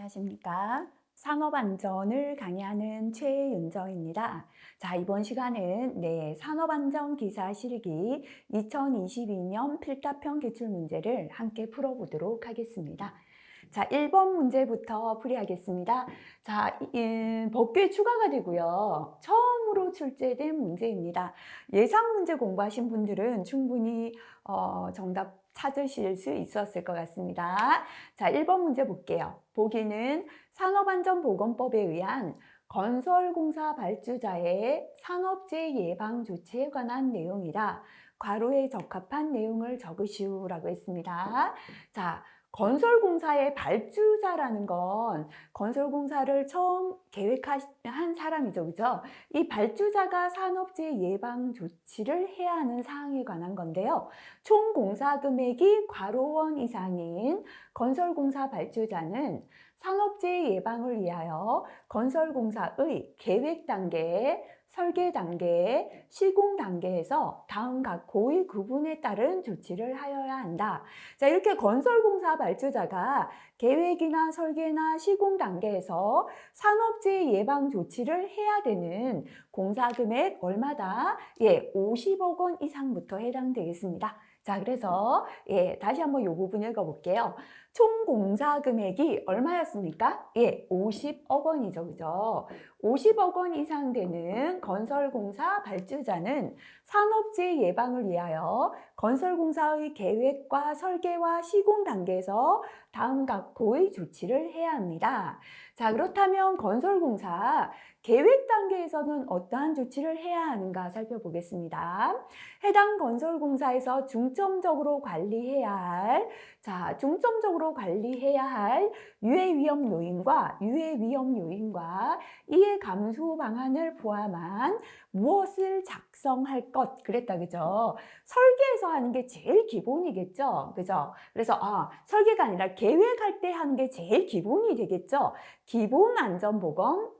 안녕하십니까. 산업안전을 강의하는 최윤정입니다. 자, 이번 시간은 산업안전 기사 실기 2022년 필답형 기출문제를 함께 풀어보도록 하겠습니다. 자, 1번 문제부터 풀이하겠습니다. 자, 법규에 추가가 되고요. 처음으로 출제된 문제입니다. 예상 문제 공부하신 분들은 충분히 정답 찾으실 수 있었을 것 같습니다. 자, 1번 문제 볼게요. 보기는 산업안전보건법에 의한 건설공사 발주자의 산업재해 예방 조치에 관한 내용이라 괄호에 적합한 내용을 적으시오라고 했습니다. 자, 건설공사의 발주자라는 건 건설공사를 처음 계획한 사람이죠. 그죠? 이 발주자가 산업재해 예방 조치를 해야 하는 사항에 관한 건데요. 총 공사 금액이 괄호원 이상인 건설공사 발주자는 산업재해 예방을 위하여 건설공사의 계획 단계, 설계 단계, 시공 단계에서 다음 각 고의 구분에 따른 조치를 하여야 한다. 자, 이렇게 건설공사 발주자가 계획이나 설계나 시공 단계에서 산업재해 예방 조치를 해야 되는 공사 금액 얼마다? 50억 원 이상부터 해당되겠습니다. 자, 그래서 다시 한번 이 부분 읽어볼게요. 총 공사 금액이 얼마였습니까? 50억 원이죠. 그죠? 50억 원 이상 되는 건설공사 발주자는 산업재해 예방을 위하여 건설공사의 계획과 설계와 시공 단계에서 다음 각 고의 조치를 해야 합니다. 자, 그렇다면 건설공사 계획 단계에서는 어떠한 조치를 해야 하는가 살펴보겠습니다. 해당 건설공사에서 중점적으로 관리해야 할 유해 위험 요인과 이해 감소 방안을 포함한 무엇을 작성할 것 그랬다. 그죠? 설계에서 하는 게 제일 기본이겠죠. 그죠? 그래서 설계가 아니라 계획할 때 하는 게 제일 기본이 되겠죠. 기본 안전보건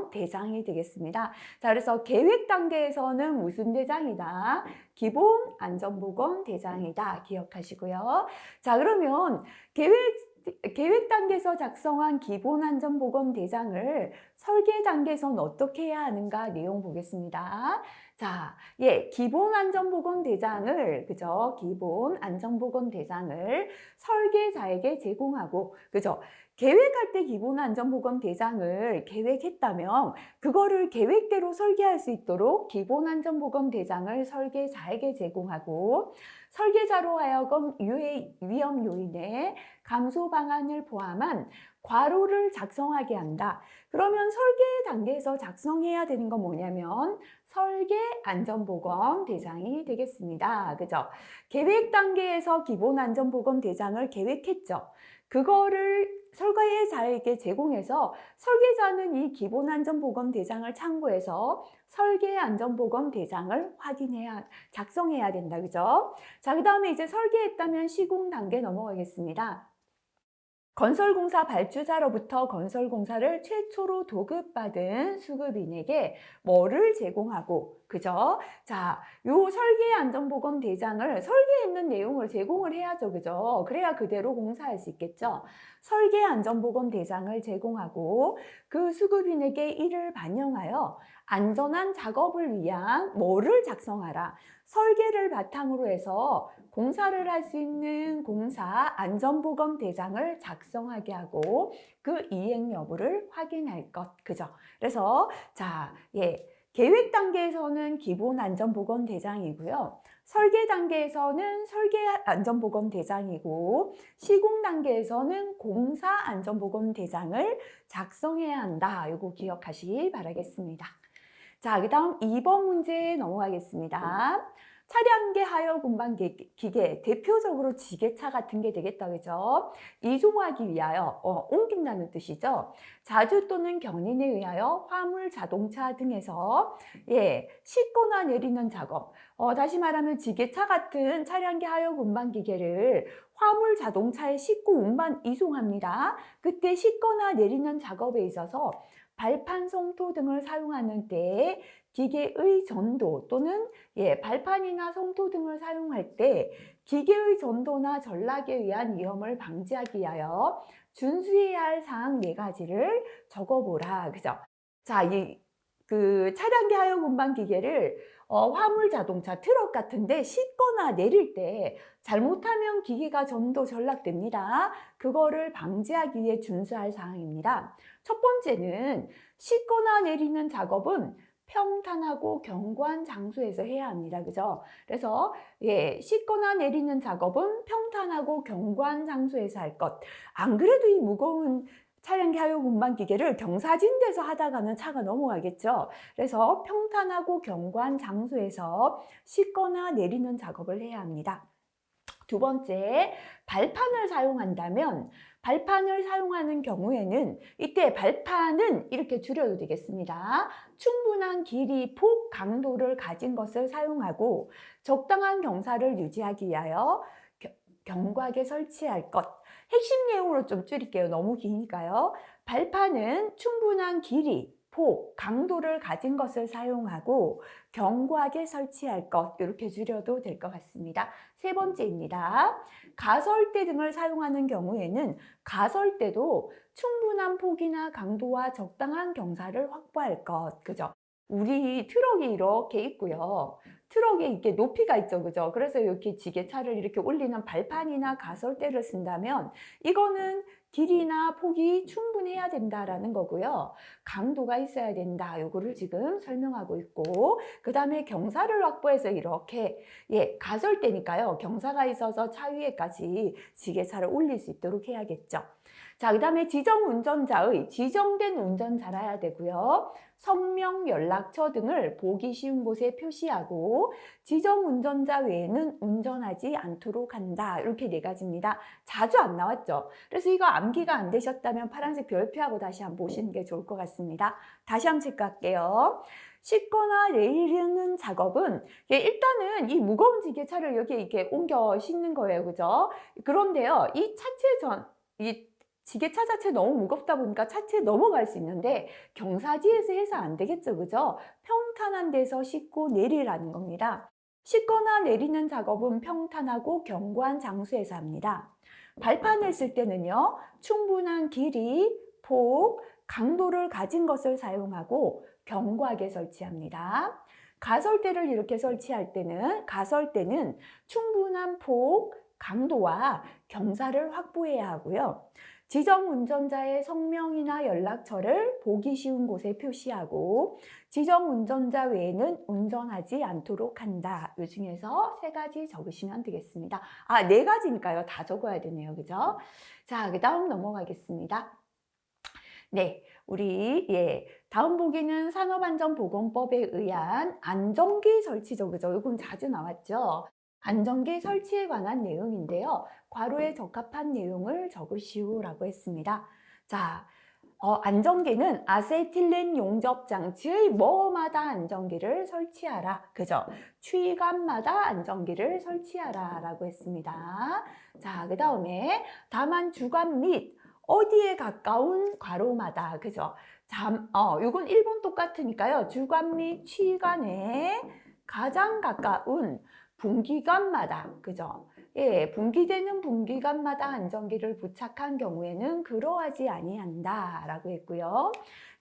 대장이 되겠습니다. 자, 그래서 계획 단계에서는 무슨 대장이다? 기본 안전보건 대장이다. 기억하시고요. 자, 그러면 계획 단계에서 작성한 기본 안전보건 대장을 설계 단계에서는 어떻게 해야 하는가 내용 보겠습니다. 자, 기본 안전보건 대장을, 그죠? 기본 안전보건 대장을 설계자에게 제공하고, 그죠? 계획할 때 기본 안전보건 대장을 계획했다면 그거를 계획대로 설계할 수 있도록 기본 안전보건 대장을 설계자에게 제공하고, 설계자로 하여금 유해 위험 요인의 감소 방안을 포함한 괄호를 작성하게 한다. 그러면 설계 단계에서 작성해야 되는 건 뭐냐면 설계 안전보건 대장이 되겠습니다. 그죠? 계획 단계에서 기본 안전보건 대장을 계획했죠. 그거를 설계자에게 제공해서 설계자는 이 기본 안전보건 대장을 참고해서 설계 안전보건 대장을 작성해야 된다. 그죠? 자, 그 다음에 이제 설계했다면 시공 단계 넘어가겠습니다. 건설공사 발주자로부터 건설공사를 최초로 도급받은 수급인에게 뭐를 제공하고, 그죠? 자, 요 설계 안전보건 대장을 설계했는 내용을 제공을 해야죠. 그죠? 그래야 그대로 공사할 수 있겠죠? 설계 안전보건 대장을 제공하고 그 수급인에게 이를 반영하여 안전한 작업을 위한 뭐를 작성하라. 설계를 바탕으로 해서 공사를 할 수 있는 공사 안전보건 대장을 작성하게 하고 그 이행 여부를 확인할 것. 그죠? 그래서 계획 단계에서는 기본 안전보건 대장이고요. 설계 단계에서는 설계 안전보건 대장이고 시공 단계에서는 공사 안전보건 대장을 작성해야 한다. 이거 기억하시기 바라겠습니다. 자, 그 다음 2번 문제 넘어가겠습니다. 차량계 하역 운반 기계, 대표적으로 지게차 같은 게 되겠다. 그죠? 이송하기 위하여, 옮긴다는 뜻이죠. 자주 또는 견인에 의하여 화물 자동차 등에서, 싣거나 내리는 작업. 다시 말하면 지게차 같은 차량계 하역 운반 기계를 화물 자동차에 싣고 이송합니다. 그때 싣거나 내리는 작업에 있어서 발판 송토 등을 사용하는 때에 기계의 전도 또는 발판이나 송토 등을 사용할 때 기계의 전도나 전락에 의한 위험을 방지하기 위하여 준수해야 할 사항 4가지를 적어보라. 그죠? 자, 차량기 하용 운반 기계를 화물 자동차, 트럭 같은데 싣거나 내릴 때 잘못하면 기계가 전도 전락됩니다. 그거를 방지하기 위해 준수할 사항입니다. 첫 번째는 싣거나 내리는 작업은 평탄하고 견고한 장소에서 해야 합니다. 그죠? 그래서 싣거나 내리는 작업은 평탄하고 견고한 장소에서 할 것. 안 그래도 이 무거운 차량기 하용 운반 기계를 경사진 데서 하다가는 차가 넘어가겠죠. 그래서 평탄하고 견고한 장소에서 싣거나 내리는 작업을 해야 합니다. 두 번째, 발판을 사용한다면 발판을 사용하는 경우에는 이때 발판은 이렇게 줄여도 되겠습니다. 충분한 길이, 폭, 강도를 가진 것을 사용하고 적당한 경사를 유지하기 위하여 견고하게 설치할 것. 핵심 내용으로 좀 줄일게요. 너무 기니까요. 발판은 충분한 길이, 폭, 강도를 가진 것을 사용하고 견고하게 설치할 것, 이렇게 줄여도 될 것 같습니다. 세 번째입니다. 가설대 등을 사용하는 경우에는 가설대도 충분한 폭이나 강도와 적당한 경사를 확보할 것. 그죠? 우리 트럭이 이렇게 있고요. 트럭에 이렇게 높이가 있죠. 그죠? 그래서 이렇게 지게차를 이렇게 올리는 발판이나 가설대를 쓴다면 이거는 길이나 폭이 충분해야 된다라는 거고요. 강도가 있어야 된다. 요거를 지금 설명하고 있고, 그 다음에 경사를 확보해서 이렇게, 가설대니까요. 경사가 있어서 차 위에까지 지게차를 올릴 수 있도록 해야겠죠. 자, 그 다음에 지정된 운전자라야 되고요. 성명, 연락처 등을 보기 쉬운 곳에 표시하고 지정 운전자 외에는 운전하지 않도록 한다. 이렇게 4가지입니다. 자주 안 나왔죠. 그래서 이거 암기가 안 되셨다면 파란색 별표하고 다시 한번 보시는 게 좋을 것 같습니다. 다시 한번 체크할게요. 싣거나 내리는 작업은 일단은 이 무거운 지게차를 여기에 이렇게 옮겨 싣는 거예요. 그죠? 그런데요, 이 지게차 자체 너무 무겁다 보니까 차체에 넘어갈 수 있는데 경사지에서 해서 안 되겠죠. 그죠? 평탄한 데서 싣고 내리라는 겁니다. 싣거나 내리는 작업은 평탄하고 견고한 장소에서 합니다. 발판을 쓸 때는요, 충분한 길이, 폭, 강도를 가진 것을 사용하고 견고하게 설치합니다. 가설대를 이렇게 설치할 때는 가설대는 충분한 폭, 강도와 경사를 확보해야 하고요. 지정 운전자의 성명이나 연락처를 보기 쉬운 곳에 표시하고 지정 운전자 외에는 운전하지 않도록 한다. 이 중에서 3가지 적으시면 되겠습니다. 4가지니까요. 다 적어야 되네요. 그죠? 자, 그 다음 넘어가겠습니다. 네, 우리 다음 보기는 산업안전보건법에 의한 안전기 설치죠. 그죠? 이건 자주 나왔죠. 안전기 설치에 관한 내용인데요. 괄호에 적합한 내용을 적으시오라고 했습니다. 자, 안전기는 아세틸렌 용접 장치의 뭐마다 안전기를 설치하라. 그죠? 취감마다 안전기를 설치하라 라고 했습니다. 자, 그 다음에 다만 주관 및 어디에 가까운 괄호마다. 그죠? 이건 1번 똑같으니까요. 주관 및 취관에 가장 가까운 분기관마다, 그죠? 분기되는 분기관마다 안전기를 부착한 경우에는 그러하지 아니한다 라고 했고요.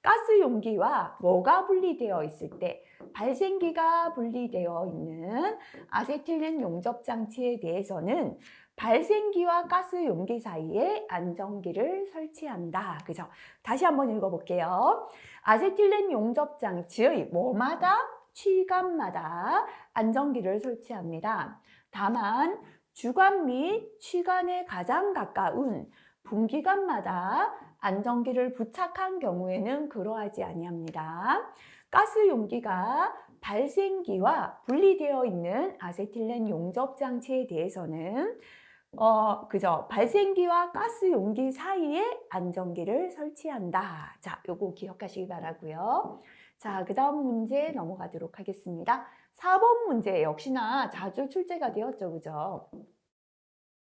가스 용기와 뭐가 분리되어 있을 때 발생기가 분리되어 있는 아세틸렌 용접 장치에 대해서는 발생기와 가스 용기 사이에 안전기를 설치한다. 그죠? 다시 한번 읽어볼게요. 아세틸렌 용접 장치의 뭐마다 취관마다 안전기를 설치합니다. 다만 주관 및 취관에 가장 가까운 분기관마다 안전기를 부착한 경우에는 그러하지 아니합니다. 가스 용기가 발생기와 분리되어 있는 아세틸렌 용접 장치에 대해서는 그죠? 발생기와 가스 용기 사이에 안전기를 설치한다. 자, 요거 기억하시기 바라고요. 자, 그 다음 문제 넘어가도록 하겠습니다. 4번 문제 역시나 자주 출제가 되었죠. 그죠?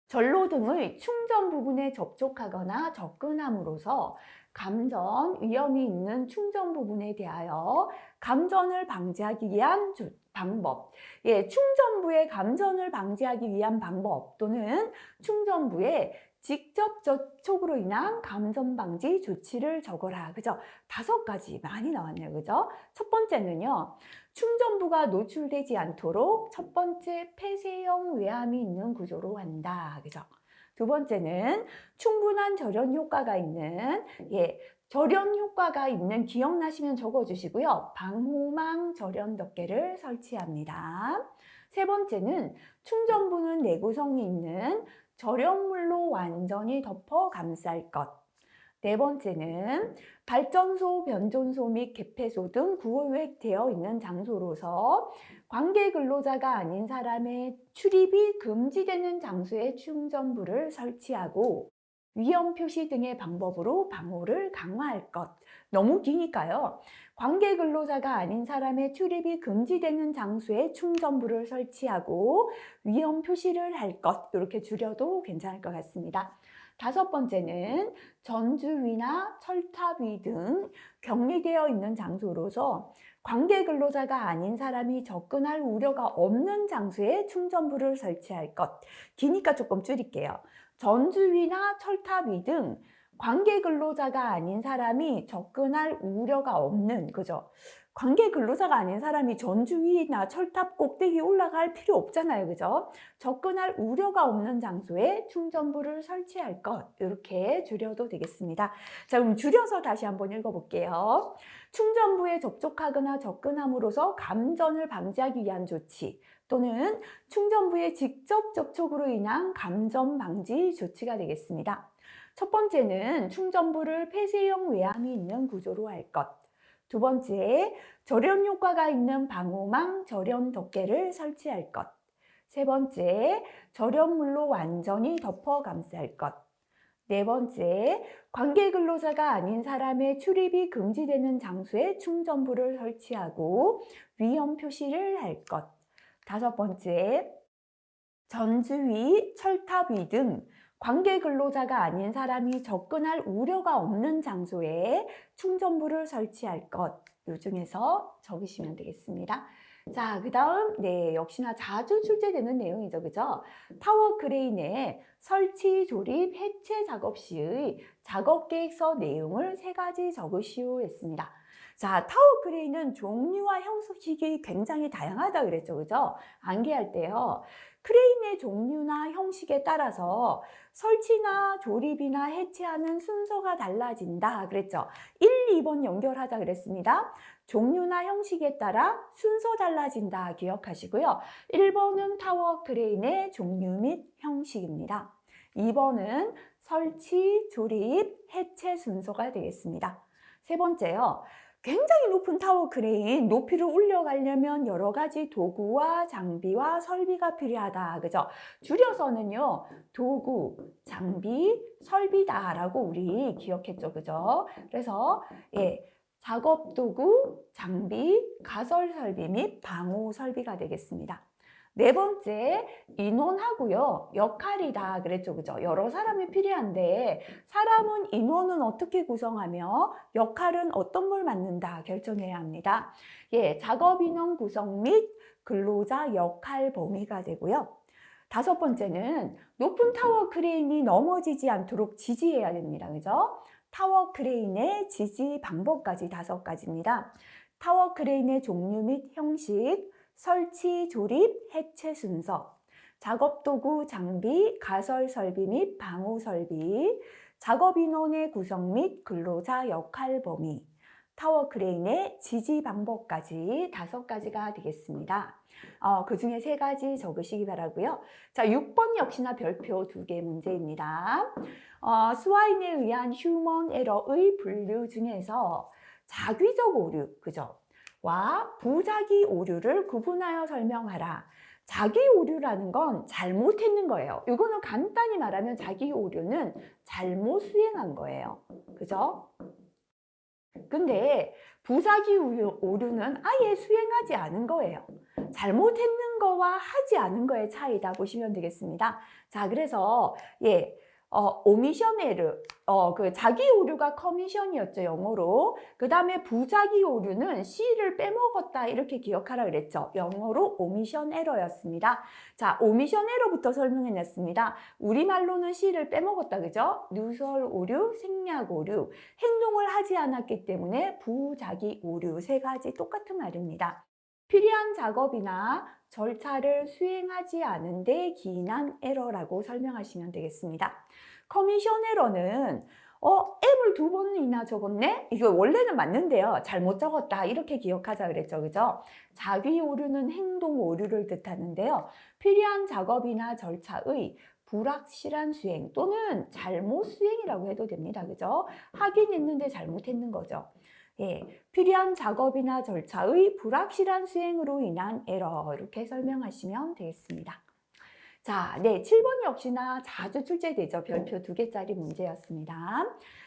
전로등의 충전 부분에 접촉하거나 접근함으로써 감전 위험이 있는 충전 부분에 대하여 감전을 방지하기 위한 방법. 충전부의 감전을 방지하기 위한 방법 또는 충전부의 직접 접촉으로 인한 감염 방지 조치를 적어라. 그죠? 5가지 많이 나왔네요. 그죠? 첫 번째는요. 충전부가 노출되지 않도록 첫 번째 폐쇄형 외암이 있는 구조로 한다. 그죠? 두 번째는 충분한 절연 효과가 있는 절연 효과가 있는 기억나시면 적어주시고요. 방호망 절연 덮개를 설치합니다. 세 번째는 충전부는 내구성이 있는 절연물로 완전히 덮어 감쌀 것. 네 번째는 발전소, 변전소 및 개폐소 등 구획되어 있는 장소로서 관계 근로자가 아닌 사람의 출입이 금지되는 장소에 충전부를 설치하고 위험 표시 등의 방법으로 방호를 강화할 것. 너무 기니까요. 관계 근로자가 아닌 사람의 출입이 금지되는 장소에 충전부를 설치하고 위험 표시를 할 것. 이렇게 줄여도 괜찮을 것 같습니다. 다섯 번째는 전주위나 철탑위 등 격리되어 있는 장소로서 관계 근로자가 아닌 사람이 접근할 우려가 없는 장소에 충전부를 설치할 것. 기니까 조금 줄일게요. 전주위나 철탑위 등 관계 근로자가 아닌 사람이 접근할 우려가 없는, 그죠? 관계 근로자가 아닌 사람이 전주위나 철탑 꼭대기 올라갈 필요 없잖아요. 그죠? 접근할 우려가 없는 장소에 충전부를 설치할 것. 이렇게 줄여도 되겠습니다. 자, 그럼 줄여서 다시 한번 읽어볼게요. 충전부에 접촉하거나 접근함으로써 감전을 방지하기 위한 조치 또는 충전부의 직접 접촉으로 인한 감전 방지 조치가 되겠습니다. 첫 번째는 충전부를 폐쇄형 외암이 있는 구조로 할 것. 두 번째, 절연 효과가 있는 방호망 절연 덮개를 설치할 것. 세 번째, 절연물로 완전히 덮어 감쌀 것. 네 번째, 관계 근로자가 아닌 사람의 출입이 금지되는 장소에 충전부를 설치하고 위험 표시를 할 것. 다섯 번째, 전주위, 철탑위 등 관계 근로자가 아닌 사람이 접근할 우려가 없는 장소에 충전부를 설치할 것. 요 중에서 적으시면 되겠습니다. 자, 그 다음, 역시나 자주 출제되는 내용이죠. 그죠? 타워 크레인의 설치, 조립, 해체 작업 시의 작업 계획서 내용을 3가지 적으시오 했습니다. 자, 타워 크레인은 종류와 형식이 굉장히 다양하다고 그랬죠. 그죠? 암기할 때요. 크레인의 종류나 형식에 따라서 설치나 조립이나 해체하는 순서가 달라진다 그랬죠. 1, 2번 연결하자 그랬습니다. 종류나 형식에 따라 순서 달라진다 기억하시고요. 1번은 타워 크레인의 종류 및 형식입니다. 2번은 설치, 조립, 해체 순서가 되겠습니다. 세 번째요. 굉장히 높은 타워 크레인 높이를 올려가려면 여러 가지 도구와 장비와 설비가 필요하다. 그죠? 줄여서는요. 도구, 장비, 설비다라고 우리 기억했죠. 그죠? 그래서 작업 도구, 장비, 가설 설비 및 방호 설비가 되겠습니다. 네 번째, 인원하고요. 역할이다 그랬죠. 그죠? 여러 사람이 필요한데 사람은 인원은 어떻게 구성하며 역할은 어떤 걸 맡는다 결정해야 합니다. 작업 인원 구성 및 근로자 역할 범위가 되고요. 다섯 번째는 높은 타워 크레인이 넘어지지 않도록 지지해야 됩니다. 그죠? 타워 크레인의 지지 방법까지 5가지입니다. 타워 크레인의 종류 및 형식, 설치, 조립, 해체 순서, 작업도구, 장비, 가설 설비 및 방호 설비, 작업 인원의 구성 및 근로자 역할 범위, 타워 크레인의 지지 방법까지 5가지가 되겠습니다. 그 중에 3가지 적으시기 바라고요. 자, 6번 역시나 별표 2개 문제입니다. 스와인에 의한 휴먼 에러의 분류 중에서 자기적 오류, 그죠? 와 부자기 오류를 구분하여 설명하라. 자기 오류라는 건 잘못했는 거예요. 이거는 간단히 말하면 자기 오류는 잘못 수행한 거예요. 그죠? 근데 부자기 오류는 아예 수행하지 않은 거예요. 잘못했는 거와 하지 않은 거의 차이다 보시면 되겠습니다. 자, 그래서 오미션 에러, 그 자기 오류가 커미션이었죠, 영어로. 그 다음에 부자기 오류는 C를 빼먹었다, 이렇게 기억하라 그랬죠. 영어로 오미션 에러였습니다. 자, 오미션 에러부터 설명해냈습니다. 우리말로는 C를 빼먹었다, 그죠? 누설 오류, 생략 오류, 행동을 하지 않았기 때문에 부자기 오류, 세 가지 똑같은 말입니다. 필요한 작업이나 절차를 수행하지 않은데 기인한 에러라고 설명하시면 되겠습니다. 커미션 에러는 M을 2번이나 적었네? 이거 원래는 맞는데요. 잘못 적었다. 이렇게 기억하자 그랬죠. 그죠? 자기 오류는 행동 오류를 뜻하는데요. 필요한 작업이나 절차의 불확실한 수행 또는 잘못 수행이라고 해도 됩니다. 그죠? 하긴 했는데 잘못했는 거죠. 예, 필요한 작업이나 절차의 불확실한 수행으로 인한 에러, 이렇게 설명하시면 되겠습니다. 자, 네, 7번 역시나 자주 출제되죠. 별표 2개짜리 문제였습니다.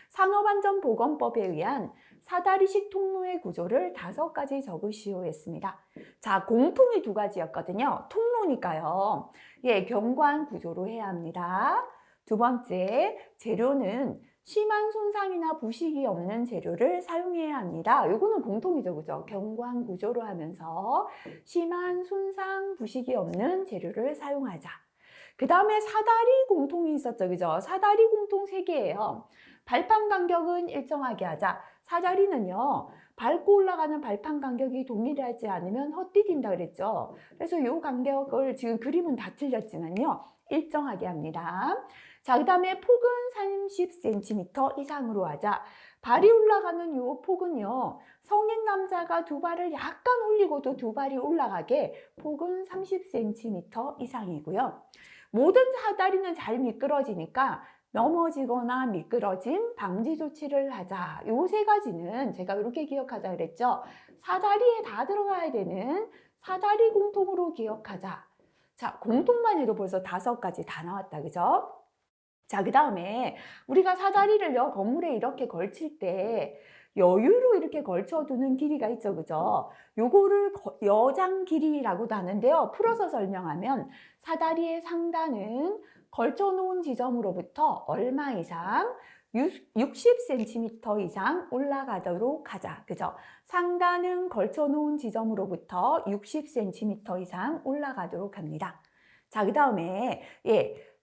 산업안전보건법에 의한 사다리식 통로의 구조를 5가지 적으시오 했습니다. 자, 공통이 2가지였거든요. 통로니까요. 예, 경관 구조로 해야 합니다. 두 번째, 재료는 심한 손상이나 부식이 없는 재료를 사용해야 합니다. 요거는 공통이죠, 그죠? 경관 구조로 하면서 심한 손상, 부식이 없는 재료를 사용하자. 그 다음에 사다리 공통이 있었죠, 그죠? 사다리 공통 3개예요. 발판 간격은 일정하게 하자. 사다리는요, 밟고 올라가는 발판 간격이 동일하지 않으면 헛디딘다 그랬죠. 그래서 이 간격을 지금 그림은 다 틀렸지만요, 일정하게 합니다. 자, 그 다음에 폭은 30cm 이상으로 하자. 발이 올라가는 이 폭은요, 성인 남자가 2발을 약간 올리고도 2발이 올라가게 폭은 30cm 이상이고요. 모든 사다리는 잘 미끄러지니까 넘어지거나 미끄러짐 방지 조치를 하자. 요 3가지는 제가 이렇게 기억하자 그랬죠. 사다리에 다 들어가야 되는 사다리 공통으로 기억하자. 자, 공통만 해도 벌써 5가지 다 나왔다, 그죠? 자, 그 다음에 우리가 사다리를요, 건물에 이렇게 걸칠 때 여유로 이렇게 걸쳐두는 길이가 있죠, 그죠? 요거를 여장 길이라고도 하는데요. 풀어서 설명하면 사다리의 상단은 걸쳐놓은 지점으로부터 얼마 이상 60cm 이상 올라가도록 하자, 그죠? 상단은 걸쳐놓은 지점으로부터 60cm 이상 올라가도록 합니다. 자, 그 다음에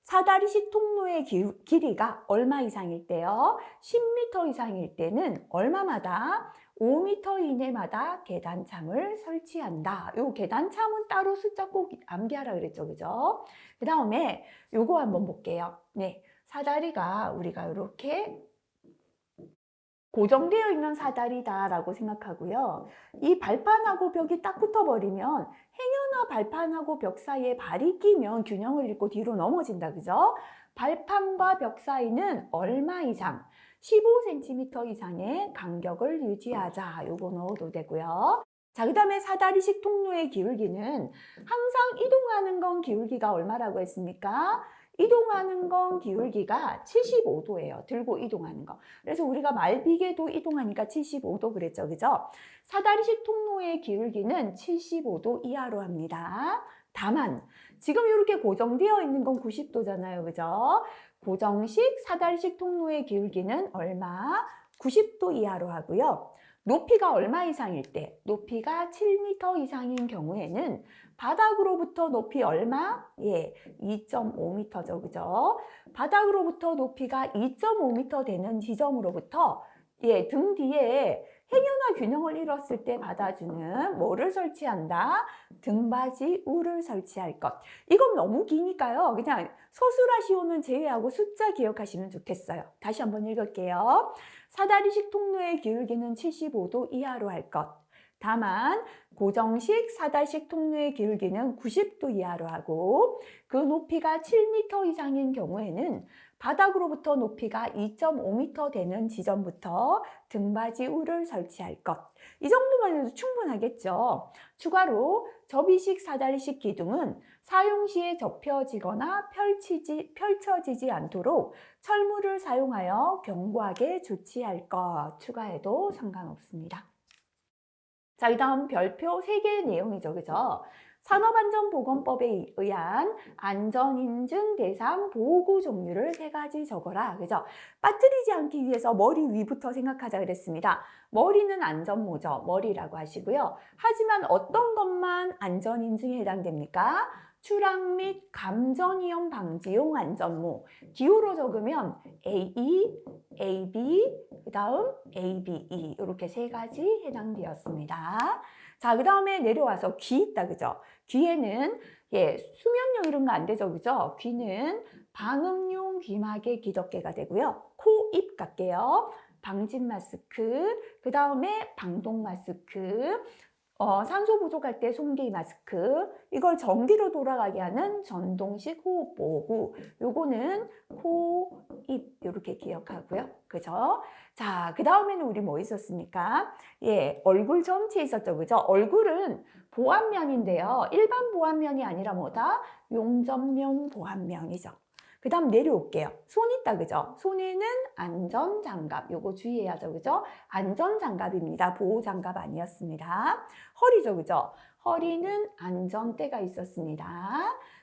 사다리식 통로의 길이가 얼마 이상일 때요? 10m 이상일 때는 얼마마다? 5m 이내마다 계단참을 설치한다. 요 계단참은 따로 숫자 꼭 암기하라 그랬죠, 그죠? 그 다음에 요거 한번 볼게요. 네, 사다리가 우리가 이렇게 고정되어 있는 사다리다라고 생각하고요. 이 발판하고 벽이 딱 붙어버리면 행여나 발판하고 벽 사이에 발이 끼면 균형을 잃고 뒤로 넘어진다, 그죠? 발판과 벽 사이는 얼마 이상? 15cm 이상의 간격을 유지하자. 요거 넣어도 되고요. 자, 그 다음에 사다리식 통로의 기울기는 항상 이동하는 건 기울기가 얼마라고 했습니까? 이동하는 건 기울기가 75도예요. 들고 이동하는 거. 그래서 우리가 말비계도 이동하니까 75도 그랬죠, 그죠? 사다리식 통로의 기울기는 75도 이하로 합니다. 다만 지금 이렇게 고정되어 있는 건 90도잖아요, 그죠? 고정식 사다리식 통로의 기울기는 얼마? 90도 이하로 하고요. 높이가 얼마 이상일 때? 높이가 7m 이상인 경우에는 바닥으로부터 높이 얼마? 2.5m죠, 그죠? 바닥으로부터 높이가 2.5m 되는 지점으로부터 등 뒤에 행여나 균형을 잃었을 때 받아주는 뭐를 설치한다? 등받이 울을 설치할 것. 이건 너무 기니까요. 그냥 서술하시오는 제외하고 숫자 기억하시면 좋겠어요. 다시 한번 읽을게요. 사다리식 통로의 기울기는 75도 이하로 할 것. 다만 고정식 사다리식 통로의 기울기는 90도 이하로 하고 그 높이가 7m 이상인 경우에는 바닥으로부터 높이가 2.5m 되는 지점부터 등받이 울을 설치할 것. 이 정도만 해도 충분하겠죠. 추가로 접이식 사다리식 기둥은 사용 시에 접혀지거나 펼쳐지지 않도록 철물을 사용하여 견고하게 조치할 것. 추가해도 상관없습니다. 자, 그 다음 별표 3개의 내용이죠, 그죠? 산업안전보건법에 의한 안전인증 대상 보호구 종류를 3가지 적어라. 그죠? 빠뜨리지 않기 위해서 머리 위부터 생각하자 그랬습니다. 머리는 안전모죠. 머리라고 하시고요. 하지만 어떤 것만 안전인증에 해당됩니까? 추락 및 감전위험 방지용 안전모. 기호로 적으면 AE, AB, 그 다음 ABE 이렇게 3가지 해당되었습니다. 자, 그 다음에 내려와서 귀 있다, 그죠? 귀에는 수면용 이런 거 안 되죠, 그죠? 귀는 방음용 귀마개 귀덮개가 되고요. 코, 입 갈게요. 방진 마스크, 그 다음에 방독 마스크, 산소 부족할 때 송기 마스크, 이걸 전기로 돌아가게 하는 전동식 호흡보호구, 요거는 코, 입 이렇게 기억하고요. 그죠? 자, 그 다음에는 우리 뭐 있었습니까? 얼굴 전체 있었죠. 그죠? 얼굴은 보안면인데요. 일반 보안면이 아니라 뭐다? 용접용 보안면이죠. 그 다음 내려올게요. 손 있다, 그죠? 손에는 안전장갑, 요거 주의해야죠, 그죠? 안전장갑입니다. 보호장갑 아니었습니다. 허리죠, 그죠? 허리는 안전대가 있었습니다.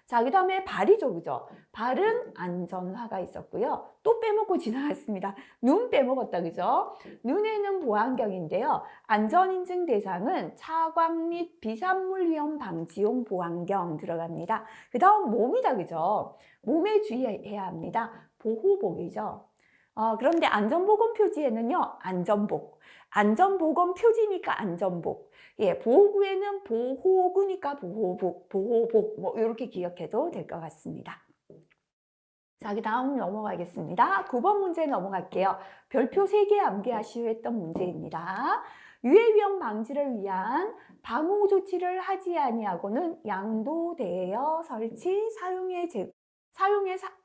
자, 그 다음에 발이죠, 그죠? 발은 안전화가 있었고요. 또 빼먹고 지나갔습니다. 눈 빼먹었다, 그죠? 눈에는 보안경인데요. 안전인증 대상은 차광 및 비산물 위험 방지용 보안경 들어갑니다. 그 다음 몸이다, 그죠? 몸에 주의해야 합니다. 보호복이죠. 그런데 안전보건 표지에는요, 안전복. 안전보건 표지니까 안전복. 보호구에는 보호구니까 보호복, 뭐 이렇게 기억해도 될 것 같습니다. 자, 그 다음 넘어가겠습니다. 9번 문제 넘어갈게요. 별표 3개 암기하시오 했던 문제입니다. 유해위험 방지를 위한 방호 조치를 하지 아니하고는 양도되어 설치, 사용에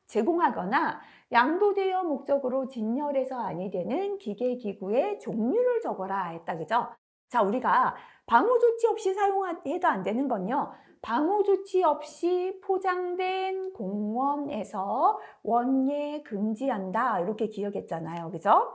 제공하거나 양도되어 목적으로 진열해서 아니 되는 기계기구의 종류를 적어라 했다, 그죠? 자, 우리가 방호 조치 없이 사용해도 안 되는 건요, 방호 조치 없이 포장된 공원에서 원예 금지한다, 이렇게 기억했잖아요, 그죠?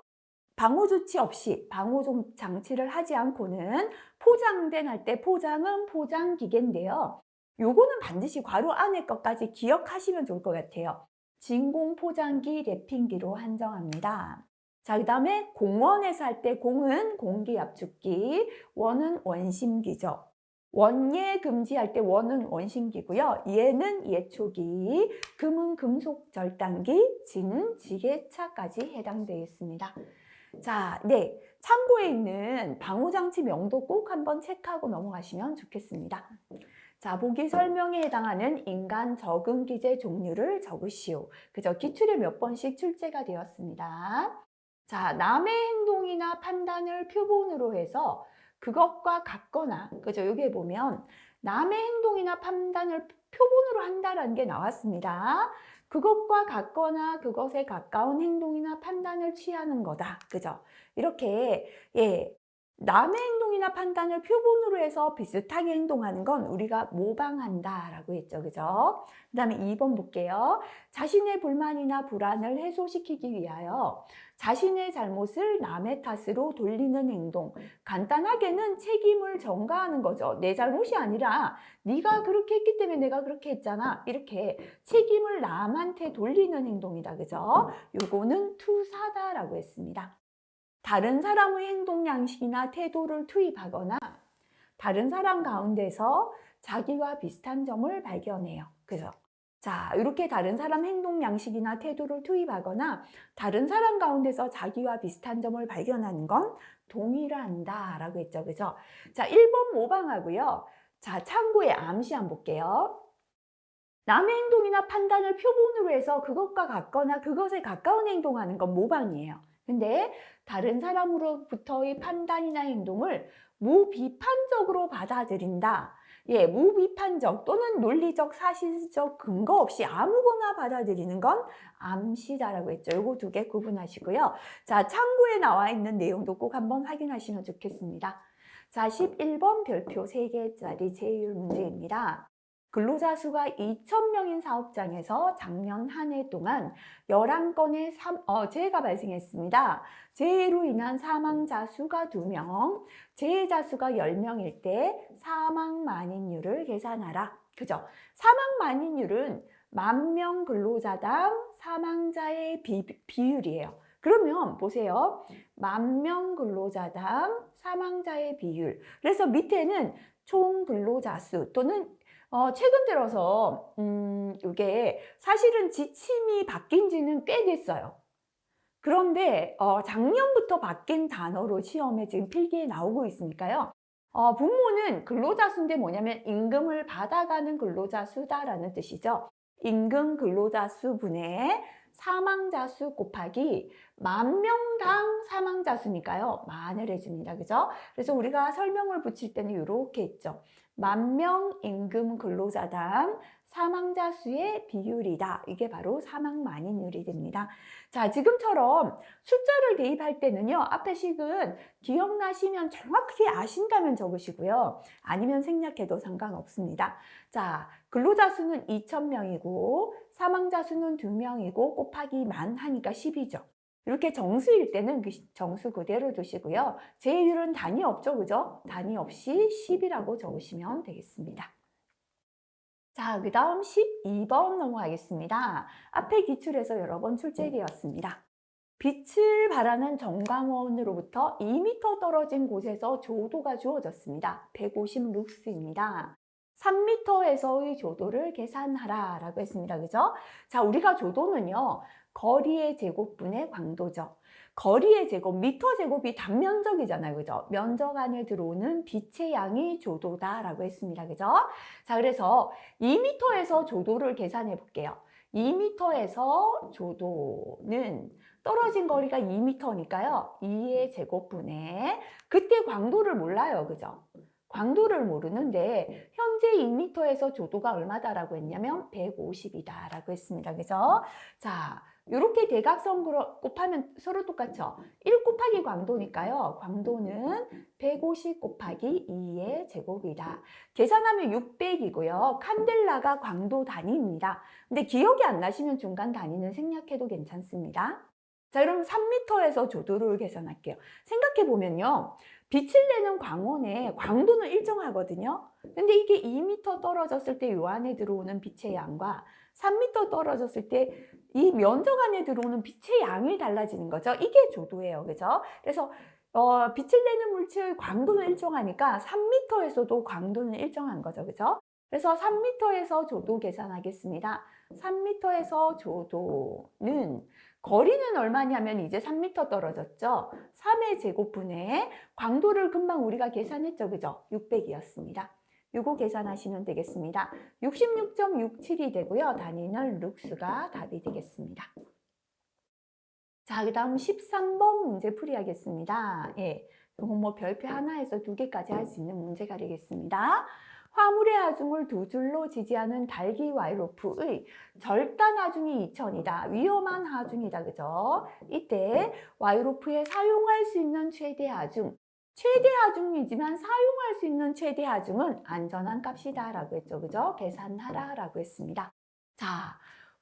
방호 조치 없이 방호 장치를 하지 않고는 포장된 할 때 포장은 포장기계인데요. 요거는 반드시 괄호 안에 것까지 기억하시면 좋을 것 같아요. 진공 포장기 랩핑기로 한정합니다. 자, 그 다음에 공원에서 할 때 공은 공기 압축기, 원은 원심기죠. 원예 금지할 때 원은 원심기고요. 예는 예초기, 금은 금속 절단기, 지는 지게차까지 해당되어 있습니다. 자, 참고에 있는 방호장치 명도 꼭 한번 체크하고 넘어가시면 좋겠습니다. 자, 보기 설명에 해당하는 인간 적응 기제 종류를 적으시오. 그죠? 기출에 몇 번씩 출제가 되었습니다. 자, 남의 행동이나 판단을 표본으로 해서 그것과 같거나, 그죠? 여기에 보면 남의 행동이나 판단을 표본으로 한다라는 게 나왔습니다. 그것과 같거나 그것에 가까운 행동이나 판단을 취하는 거다. 그죠? 이렇게, 남의 행동이나 판단을 표본으로 해서 비슷하게 행동하는 건 우리가 모방한다라고 했죠. 그죠? 그 다음에 2번 볼게요. 자신의 불만이나 불안을 해소시키기 위하여 자신의 잘못을 남의 탓으로 돌리는 행동. 간단하게는 책임을 전가하는 거죠. 내 잘못이 아니라 네가 그렇게 했기 때문에 내가 그렇게 했잖아. 이렇게 책임을 남한테 돌리는 행동이다. 그죠? 요거는 투사다라고 했습니다. 다른 사람의 행동 양식이나 태도를 투입하거나 다른 사람 가운데서 자기와 비슷한 점을 발견해요. 그래서 자, 이렇게 다른 사람 행동 양식이나 태도를 투입하거나 다른 사람 가운데서 자기와 비슷한 점을 발견하는 건 동의를 라고 했죠. 그죠? 자, 1번 모방하고요. 자, 참고에 암시 한번 볼게요. 남의 행동이나 판단을 표본으로 해서 그것과 같거나 그것에 가까운 행동하는 건 모방이에요. 근데 다른 사람으로부터의 판단이나 행동을 무비판적으로 받아들인다. 무비판적 또는 논리적, 사실적 근거 없이 아무거나 받아들이는 건 암시다라고 했죠. 요거 2개 구분하시고요. 자, 참고에 나와 있는 내용도 꼭 한번 확인하시면 좋겠습니다. 자, 11번 별표 3개짜리 제일 문제입니다. 근로자 수가 2,000명인 사업장에서 작년 한 해 동안 11건의 재해가 발생했습니다. 재해로 인한 사망자 수가 2명, 재해자 수가 10명일 때 사망 만인율을 계산하라. 그죠? 사망 만인율은 10,000명 근로자당 사망자의 비율이에요. 그러면 보세요. 10,000명 근로자당 사망자의 비율. 그래서 밑에는 총 근로자 수 또는 최근 들어서 이게 사실은 지침이 바뀐 지는 꽤 됐어요. 그런데 작년부터 바뀐 단어로 시험에 지금 필기에 나오고 있으니까요. 분모는 근로자 수인데 뭐냐면 임금을 받아가는 근로자 수다라는 뜻이죠. 임금 근로자 수 분의 사망자 수 곱하기 10,000명당 사망자 수니까요. 만을 해줍니다. 그죠? 그래서 우리가 설명을 붙일 때는 이렇게 했죠. 10,000명 임금 근로자당 사망자 수의 비율이다. 이게 바로 사망 만인율이 됩니다. 자, 지금처럼 숫자를 대입할 때는요. 앞에 식은 기억나시면 정확히 아신다면 적으시고요. 아니면 생략해도 상관없습니다. 자, 근로자 수는 2,000명이고 사망자 수는 2명이고 곱하기 만 하니까 10이죠. 이렇게 정수일 때는 그 정수 그대로 두시고요. 제율은 단위 없죠. 그죠? 단위 없이 10이라고 적으시면 되겠습니다. 자, 그 다음 12번 넘어가겠습니다. 앞에 기출에서 여러 번 출제되었습니다. 빛을 발하는 정광원으로부터 2m 떨어진 곳에서 조도가 주어졌습니다. 150 룩스입니다. 3m에서의 조도를 계산하라 라고 했습니다. 그죠? 자, 우리가 조도는요, 거리의 제곱분의 광도죠. 거리의 제곱, 미터 제곱이 단면적이잖아요. 그죠? 면적 안에 들어오는 빛의 양이 조도다라고 했습니다. 그죠? 자, 그래서 2m에서 조도를 계산해 볼게요. 2m에서 조도는 떨어진 거리가 2m니까요. 2의 제곱분에 그때 광도를 몰라요. 그죠? 광도를 모르는데 현재 2m에서 조도가 얼마다라고 했냐면 150이다라고 했습니다. 그죠? 자, 이렇게 대각선 곱하면 서로 똑같죠? 1 곱하기 광도니까요. 광도는 150 곱하기 2의 제곱이다. 계산하면 600이고요. 칸델라가 광도 단위입니다. 근데 기억이 안 나시면 중간 단위는 생략해도 괜찮습니다. 자, 그럼 3m에서 조도를 계산할게요. 생각해 보면요. 빛을 내는 광원의 광도는 일정하거든요. 근데 이게 2m 떨어졌을 때 요 안에 들어오는 빛의 양과 3m 떨어졌을 때 이 면적 안에 들어오는 빛의 양이 달라지는 거죠. 이게 조도예요. 그죠? 그래서 빛을 내는 물체의 광도는 일정하니까 3m에서도 광도는 일정한 거죠. 그죠? 그래서 3m에서 조도 계산하겠습니다. 3m에서 조도는 거리는 얼마냐면 이제 3m 떨어졌죠. 3의 제곱분에 광도를 금방 우리가 계산했죠. 그죠? 600이었습니다. 이거 계산하시면 되겠습니다. 66.67이 되고요. 단위는 룩스가 답이 되겠습니다. 자, 그 다음 13번 문제 풀이하겠습니다. 예, 이건 뭐 별표 하나에서 2개까지 할 수 있는 문제가 되겠습니다. 화물의 하중을 2줄로 지지하는 달기 와이로프의 절단 하중이 2,000이다. 위험한 하중이다. 그죠? 이때 와이로프에 사용할 수 있는 최대 하중, 최대 하중이지만 사용할 수 있는 최대 하중은 안전한 값이다 라고 했죠. 그죠? 계산하라 라고 했습니다. 자,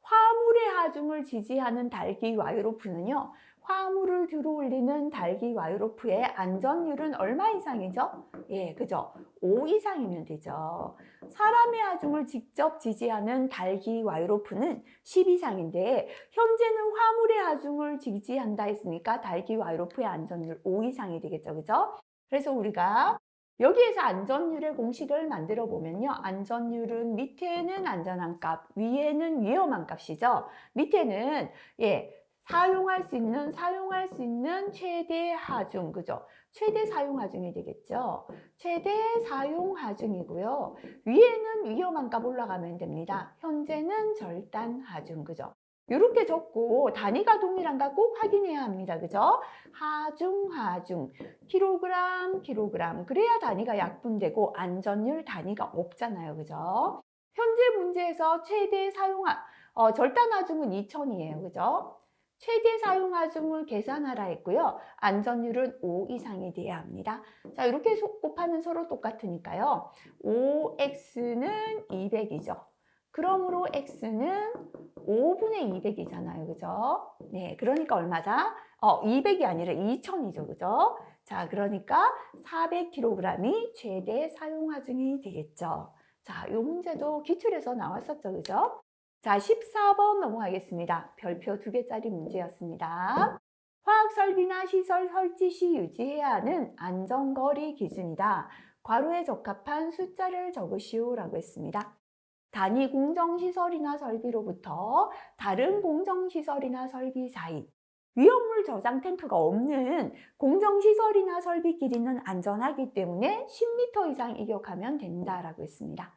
화물의 하중을 지지하는 달기 와이로프는요. 화물을 들어 올리는 달기 와이로프의 안전율은 얼마 이상이죠? 예, 그죠? 5 이상이면 되죠. 사람의 하중을 직접 지지하는 달기 와이로프는 10 이상인데 현재는 화물의 하중을 지지한다 했으니까 달기 와이로프의 안전율 5 이상이 되겠죠. 그죠? 그래서 우리가 여기에서 안전율의 공식을 만들어 보면요. 안전율은 밑에는 안전한 값, 위에는 위험한 값이죠. 밑에는 사용할 수 있는 최대 하중, 그죠? 최대 사용 하중이 되겠죠. 최대 사용 하중이고요. 위에는 위험한 값 올라가면 됩니다. 현재는 절단 하중, 그죠? 이렇게 적고 단위가 동일한가 꼭 확인해야 합니다. 그죠? 하중, 킬로그램. 그래야 단위가 약분되고 안전율 단위가 없잖아요. 그죠? 현재 문제에서 최대 절단 하중은 2,000이에요. 그죠? 최대 사용 하중을 계산하라 했고요. 안전율은 5 이상이 돼야 합니다. 자, 이렇게 곱하면 서로 똑같으니까요. 5x는 200이죠. 그러므로 x는 5분의 200이잖아요. 그죠? 네, 그러니까 얼마다? 200이 아니라 2000이죠. 그죠? 자, 그러니까 400kg이 최대 사용 하중이 되겠죠. 자, 이 문제도 기출에서 나왔었죠. 그죠? 자, 14번 넘어가겠습니다. 별표 2개짜리 문제였습니다. 화학설비나 시설 설치 시 유지해야 하는 안전거리 기준이다. 괄호에 적합한 숫자를 적으시오 라고 했습니다. 단위 공정시설이나 설비로부터 다른 공정시설이나 설비 사이 위험물 저장 탱크가 없는 공정시설이나 설비끼리는 안전하기 때문에 10m 이상 이격하면 된다라고 했습니다.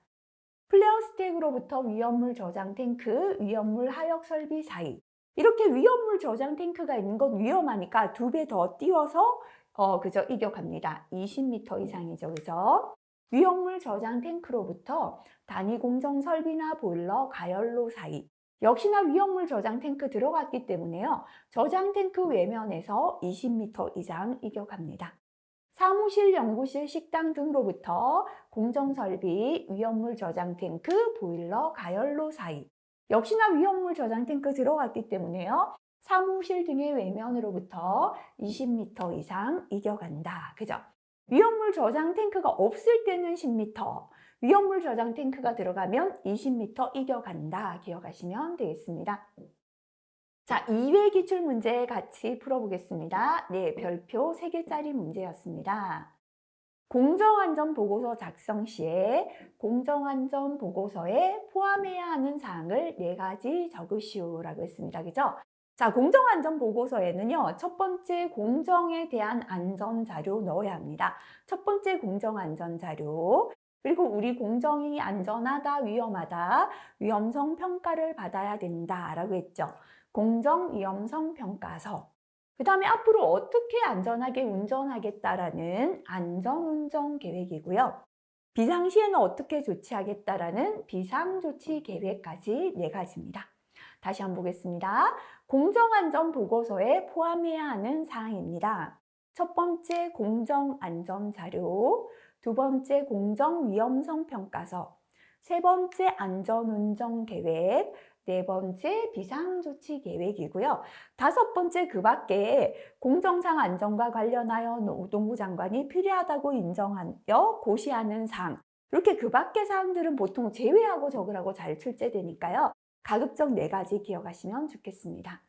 플레어 스택으로부터 위험물 저장 탱크, 위험물 하역 설비 사이 이렇게 위험물 저장 탱크가 있는 건 위험하니까 2배 더 띄워서 그죠? 이격합니다. 20m 이상이죠. 그죠? 위험물 저장 탱크로부터 단위 공정 설비나 보일러, 가열로 사이 역시나 위험물 저장 탱크 들어갔기 때문에요. 저장 탱크 외면에서 20m 이상 이격합니다. 사무실, 연구실, 식당 등으로부터 공정설비, 위험물 저장 탱크, 보일러, 가열로 사이 역시나 위험물 저장 탱크 들어갔기 때문에요. 사무실 등의 외면으로부터 20m 이상 이겨간다. 그죠? 위험물 저장 탱크가 없을 때는 10m, 위험물 저장 탱크가 들어가면 20m 이겨간다. 기억하시면 되겠습니다. 자, 2회 기출 문제 같이 풀어보겠습니다. 네, 별표 3개짜리 문제였습니다. 공정안전보고서 작성 시에 공정안전보고서에 포함해야 하는 사항을 4가지 적으시오 라고 했습니다. 그죠? 자, 공정안전보고서에는요, 첫 번째 공정에 대한 안전자료 넣어야 합니다. 첫 번째 공정안전자료. 그리고 우리 공정이 안전하다, 위험하다, 위험성 평가를 받아야 된다 라고 했죠. 공정 위험성 평가서. 그 다음에 앞으로 어떻게 안전하게 운전하겠다라는 안전운전 계획이고요. 비상시에는 어떻게 조치하겠다라는 비상조치 계획까지 4가지입니다. 다시 한번 보겠습니다. 공정안전보고서에 포함해야 하는 사항입니다. 첫 번째 공정안전자료, 두 번째 공정위험성 평가서, 세 번째 안전운전 계획, 네 번째 비상조치 계획이고요. 다섯 번째 그 밖에 공정상 안전과 관련하여 노동부 장관이 필요하다고 인정하여 고시하는 사항 이렇게 그 밖의 사항들은 보통 제외하고 적으라고 잘 출제되니까요. 가급적 4가지 기억하시면 좋겠습니다.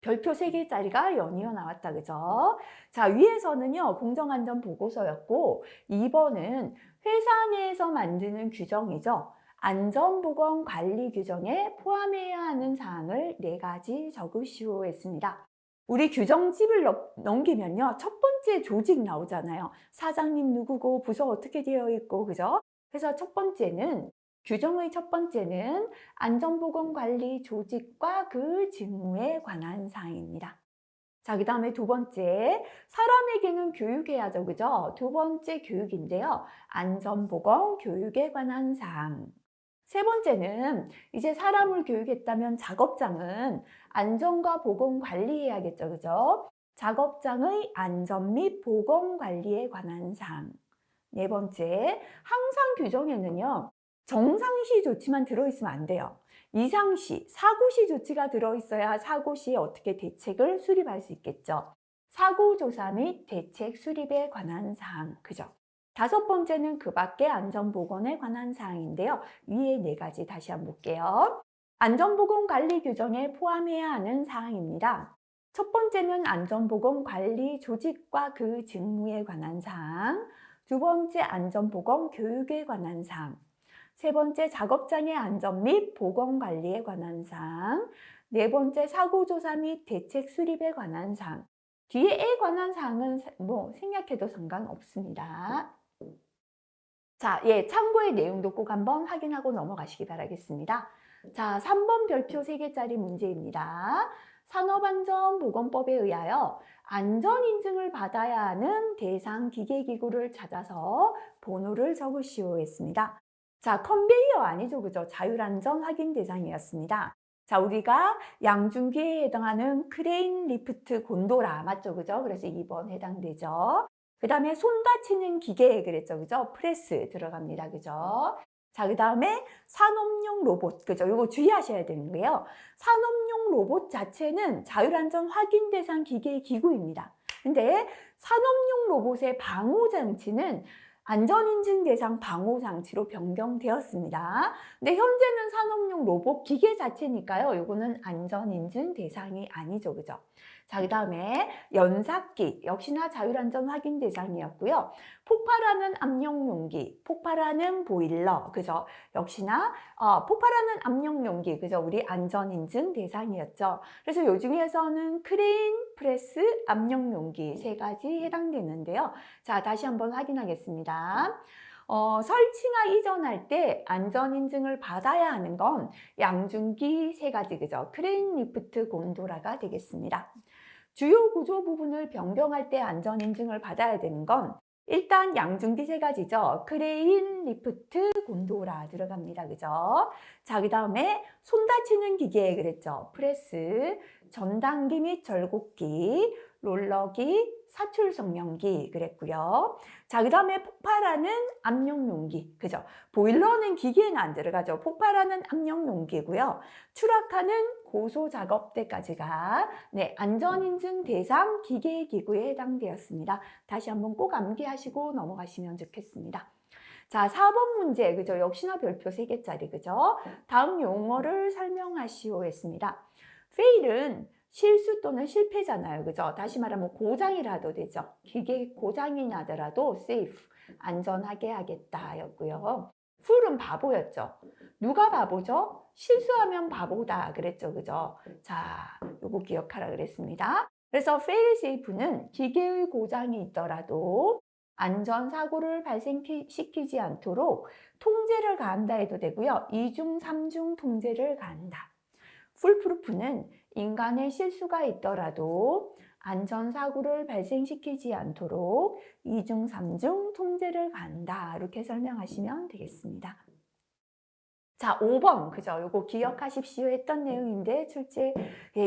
별표 3개짜리가 연이어 나왔다. 그죠? 자, 위에서는요. 공정안전보고서였고 2번은 회사 내에서 만드는 규정이죠. 안전보건관리 규정에 포함해야 하는 사항을 4가지 적으시오 했습니다. 우리 규정집을 넘기면요. 첫 번째 조직 나오잖아요. 사장님 누구고 부서 어떻게 되어 있고 그죠? 그래서 첫 번째는 규정의 첫 번째는 안전보건관리 조직과 그 직무에 관한 사항입니다. 자, 그 다음에 두 번째, 사람에게는 교육해야죠. 그죠? 두 번째 교육인데요. 안전보건 교육에 관한 사항. 세 번째는 이제 사람을 교육했다면 작업장은 안전과 보건 관리해야겠죠. 그죠? 작업장의 안전 및 보건 관리에 관한 사항. 네 번째, 항상 규정에는요. 정상시 조치만 들어있으면 안 돼요. 이상시, 사고시 조치가 들어있어야 사고시에 어떻게 대책을 수립할 수 있겠죠. 사고조사 및 대책 수립에 관한 사항, 그죠? 다섯 번째는 그 밖의 안전보건에 관한 사항인데요. 위에 4가지 다시 한번 볼게요. 안전보건관리 규정에 포함해야 하는 사항입니다. 첫 번째는 안전보건관리 조직과 그 직무에 관한 사항, 두 번째 안전보건 교육에 관한 사항, 세 번째 작업장의 안전 및 보건 관리에 관한 사항, 네 번째 사고조사 및 대책 수립에 관한 사항. 뒤에에 관한 사항은 뭐 생략해도 상관없습니다. 자, 참고의 내용도 꼭 한번 확인하고 넘어가시기 바라겠습니다. 자, 3번 별표 3개짜리 문제입니다. 산업안전보건법에 의하여 안전인증을 받아야 하는 대상 기계기구를 찾아서 번호를 적으시오 했습니다. 자, 컨베이어 아니죠. 그죠? 자율안전 확인 대상이었습니다. 자, 우리가 양중기에 해당하는 크레인, 리프트, 곤도라 맞죠? 그죠? 그래서 2번 해당되죠. 그 다음에 손 다치는 기계 그랬죠? 그죠? 프레스 들어갑니다. 그죠? 자, 그 다음에 산업용 로봇. 그죠? 이거 주의하셔야 되는 거예요. 산업용 로봇 자체는 자율안전 확인 대상 기계 기구입니다. 근데 산업용 로봇의 방호 장치는 안전인증 대상 방호 장치로 변경되었습니다. 근데 현재는 산업용 로봇 기계 자체니까요. 이거는 안전인증 대상이 아니죠. 그죠? 자, 그 다음에 연삭기 역시나 자율안전 확인 대상이었고요. 폭발하는 압력용기, 폭발하는 보일러, 그죠? 역시나 폭발하는 압력용기, 그죠? 우리 안전인증 대상이었죠. 그래서 요 중에서는 크레인, 프레스, 압력용기 세 가지 해당되는데요. 자, 다시 한번 확인하겠습니다. 설치나 이전할 때 안전인증을 받아야 하는 건 양중기 세 가지, 그죠? 크레인, 리프트, 곤도라가 되겠습니다. 주요 구조 부분을 변경할 때 안전인증을 받아야 되는 건 일단 양중기 세 가지죠. 크레인, 리프트, 곤도라 들어갑니다. 그죠? 자, 그 다음에 손 다치는 기계 그랬죠. 프레스, 전당기 및 절곡기, 롤러기, 사출 성형기 그랬고요. 자, 그 다음에 폭발하는 압력용기. 그죠? 보일러는 기계에는 안 들어가죠. 폭발하는 압력용기고요. 추락하는 고소작업대까지가 안전인증 대상 기계기구에 해당되었습니다. 다시 한번 꼭 암기하시고 넘어가시면 좋겠습니다. 자, 4번 문제, 그죠? 역시나 별표 3개짜리, 그죠? 다음 용어를 설명하시오 했습니다. fail은 실수 또는 실패잖아요. 그죠? 다시 말하면 고장이라도 되죠. 기계 고장이 나더라도 safe, 안전하게 하겠다 였고요. fool은 바보였죠. 누가 바보죠? 실수하면 바보다 그랬죠. 그죠? 자, 요거 기억하라 그랬습니다. 그래서 fail safe는 기계의 고장이 있더라도 안전사고를 발생시키지 않도록 통제를 가한다 해도 되고요. 2중, 3중 통제를 가한다. 풀프루프는 인간의 실수가 있더라도 안전사고를 발생시키지 않도록 2중, 3중 통제를 가한다. 이렇게 설명하시면 되겠습니다. 자, 5번, 그죠? 요거 기억하십시오 했던 내용인데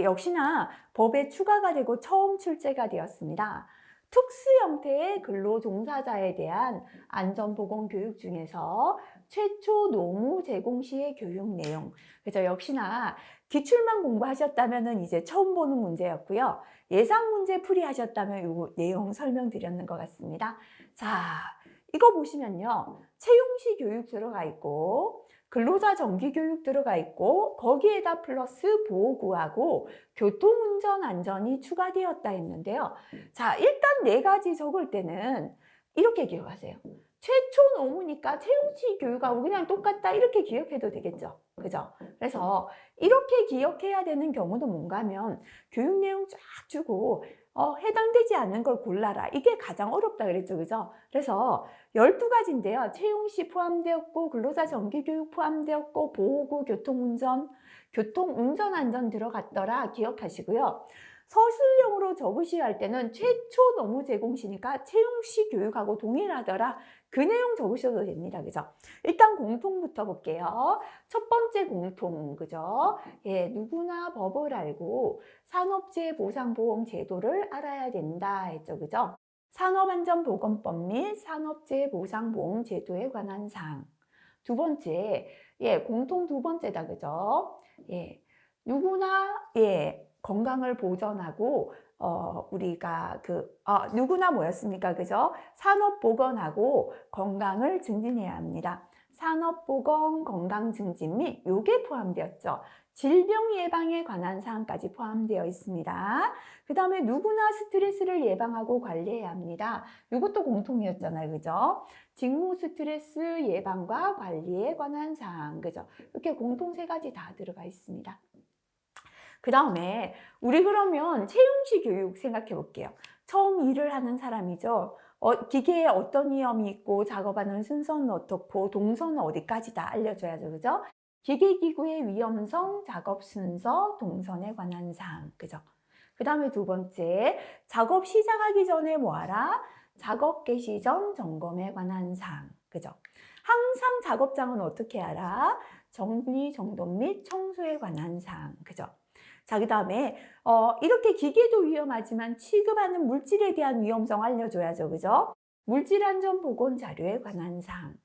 역시나 법에 추가가 되고 처음 출제가 되었습니다. 특수 형태의 근로 종사자에 대한 안전보건 교육 중에서 최초 노무 제공 시의 교육 내용. 그죠? 역시나 기출만 공부하셨다면 이제 처음 보는 문제였고요. 예상 문제 풀이하셨다면 요 내용 설명드렸는 것 같습니다. 자, 이거 보시면요. 채용시 교육 들어가 있고, 근로자 정기교육 들어가 있고 거기에다 플러스 보호구하고 교통운전 안전이 추가되었다 했는데요. 자, 일단 4가지 적을 때는 이렇게 기억하세요. 최초 노무니까 채용시 교육하고 그냥 똑같다 이렇게 기억해도 되겠죠. 그죠? 그래서 이렇게 기억해야 되는 경우도 뭔가 하면 교육 내용 쫙 주고 해당되지 않는 걸 골라라. 이게 가장 어렵다 그랬죠. 그죠? 그래서 12가지인데요. 채용시 포함되었고 근로자 정기교육 포함되었고 보호구, 교통운전 안전 들어갔더라 기억하시고요. 서술형으로 적으셔야 할 때는 최초 노무 제공시니까 채용시 교육하고 동일하더라. 그 내용 적으셔도 됩니다. 그죠? 일단 공통부터 볼게요. 첫 번째 공통, 그죠? 예, 누구나 법을 알고 산업재해 보상보험 제도를 알아야 된다 했죠. 그죠? 산업안전보건법 및 산업재해 보상보험 제도에 관한 사항. 두 번째, 공통 두 번째다. 그죠? 누구나, 건강을 보전하고, 우리가 누구나 뭐였습니까? 그죠? 산업보건하고 건강을 증진해야 합니다. 산업보건, 건강 증진 및 요게 포함되었죠. 질병 예방에 관한 사항까지 포함되어 있습니다. 그 다음에 누구나 스트레스를 예방하고 관리해야 합니다. 이것도 공통이었잖아요. 그죠? 직무 스트레스 예방과 관리에 관한 사항. 그죠? 이렇게 공통 3가지 다 들어가 있습니다. 그 다음에 우리 그러면 채용시 교육 생각해 볼게요. 처음 일을 하는 사람이죠. 기계에 어떤 위험이 있고 작업하는 순서는 어떻고 동선은 어디까지 다 알려줘야죠. 그죠? 기계기구의 위험성, 작업 순서, 동선에 관한 사항. 그죠? 그 다음에 두 번째, 작업 시작하기 전에 뭐하라? 작업 개시 전 점검에 관한 사항. 그죠? 항상 작업장은 어떻게 알아? 정리, 정돈 및 청소에 관한 사항. 그죠? 자, 그 다음에 이렇게 기계도 위험하지만 취급하는 물질에 대한 위험성 알려줘야죠. 그죠? 물질 안전 보건 자료에 관한 사항.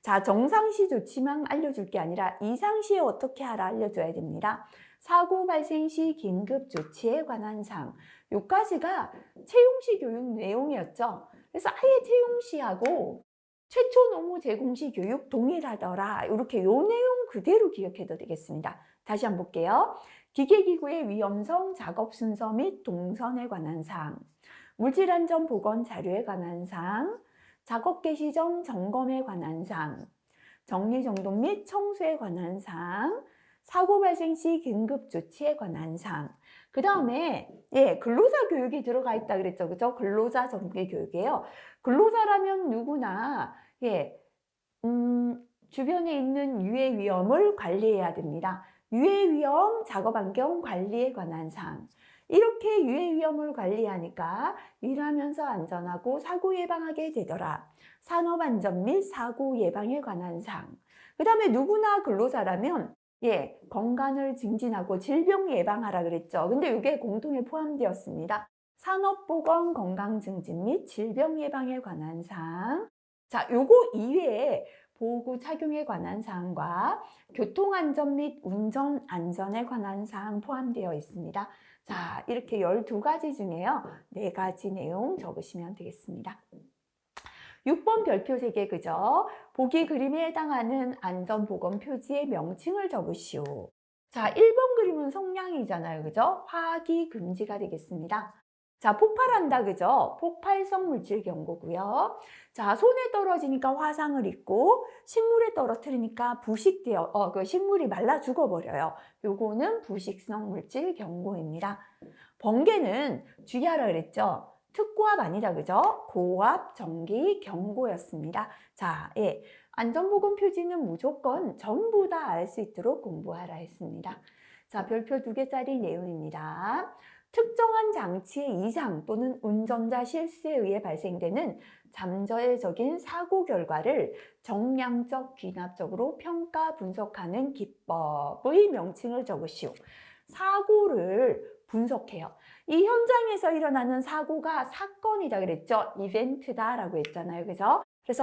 자, 정상시 좋지만 알려줄 게 아니라 이상시에 어떻게 하라 알려줘야 됩니다. 사고 발생 시 긴급 조치에 관한 사항. 요까지가 채용시 교육 내용이었죠. 그래서 아예 채용시하고 최초 노무 제공시 교육 동일하더라. 이렇게 요 내용 그대로 기억해도 되겠습니다. 다시 한번 볼게요. 기계기구의 위험성, 작업 순서 및 동선에 관한 사항, 물질안전 보건 자료에 관한 사항, 작업 개시 전 점검에 관한 사항, 정리정돈 및 청소에 관한 사항, 사고 발생 시 긴급 조치에 관한 사항. 그 다음에 근로자 교육이 들어가 있다 그랬죠. 그죠? 근로자 정기 교육이에요. 근로자라면 누구나 주변에 있는 유해 위험을 관리해야 됩니다. 유해 위험, 작업 환경 관리에 관한 사항. 이렇게 유해 위험을 관리하니까 일하면서 안전하고 사고 예방하게 되더라. 산업 안전 및 사고 예방에 관한 사항. 그 다음에 누구나 근로자라면 건강을 증진하고 질병 예방하라 그랬죠. 근데 이게 공통에 포함되었습니다. 산업보건 건강 증진 및 질병 예방에 관한 사항. 자, 요거 이외에 보호구 착용에 관한 사항과 교통안전 및 운전안전에 관한 사항 포함되어 있습니다. 자, 이렇게 12가지 중에요. 4가지 내용 적으시면 되겠습니다. 6번 별표 3개, 그죠? 보기 그림에 해당하는 안전보건 표지의 명칭을 적으시오. 자, 1번 그림은 성냥이잖아요. 그죠? 화기 금지가 되겠습니다. 자, 폭발한다. 그죠? 폭발성 물질 경고고요. 자, 손에 떨어지니까 화상을 입고 식물에 떨어뜨리니까 부식되어 그 식물이 말라 죽어버려요. 요거는 부식성 물질 경고입니다. 번개는 주의하라 그랬죠? 특고압 아니다. 그죠? 고압 전기 경고였습니다. 자, 안전보건 표지는 무조건 전부 다 알 수 있도록 공부하라 했습니다. 자, 별표 2개짜리 내용입니다. 특정한 장치의 이상 또는 운전자 실수에 의해 발생되는 잠재적인 사고 결과를 정량적, 귀납적으로 평가 분석하는 기법의 명칭을 적으시오. 사고를 분석해요. 이 현장에서 일어나는 사고가 사건이다 그랬죠? 이벤트다라고 했잖아요. 그래서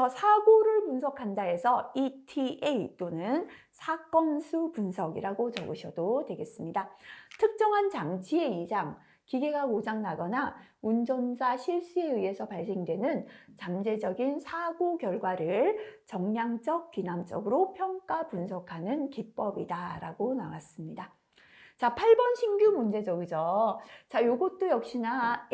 사고를 분석한다 해서 ETA 또는 사건수 분석이라고 적으셔도 되겠습니다. 특정한 장치의 이상, 기계가 고장나거나 운전자 실수에 의해서 발생되는 잠재적인 사고 결과를 정량적, 귀납적으로 평가 분석하는 기법이다라고 나왔습니다. 자, 8번 신규 문제죠. 그죠? 자, 요것도 역시나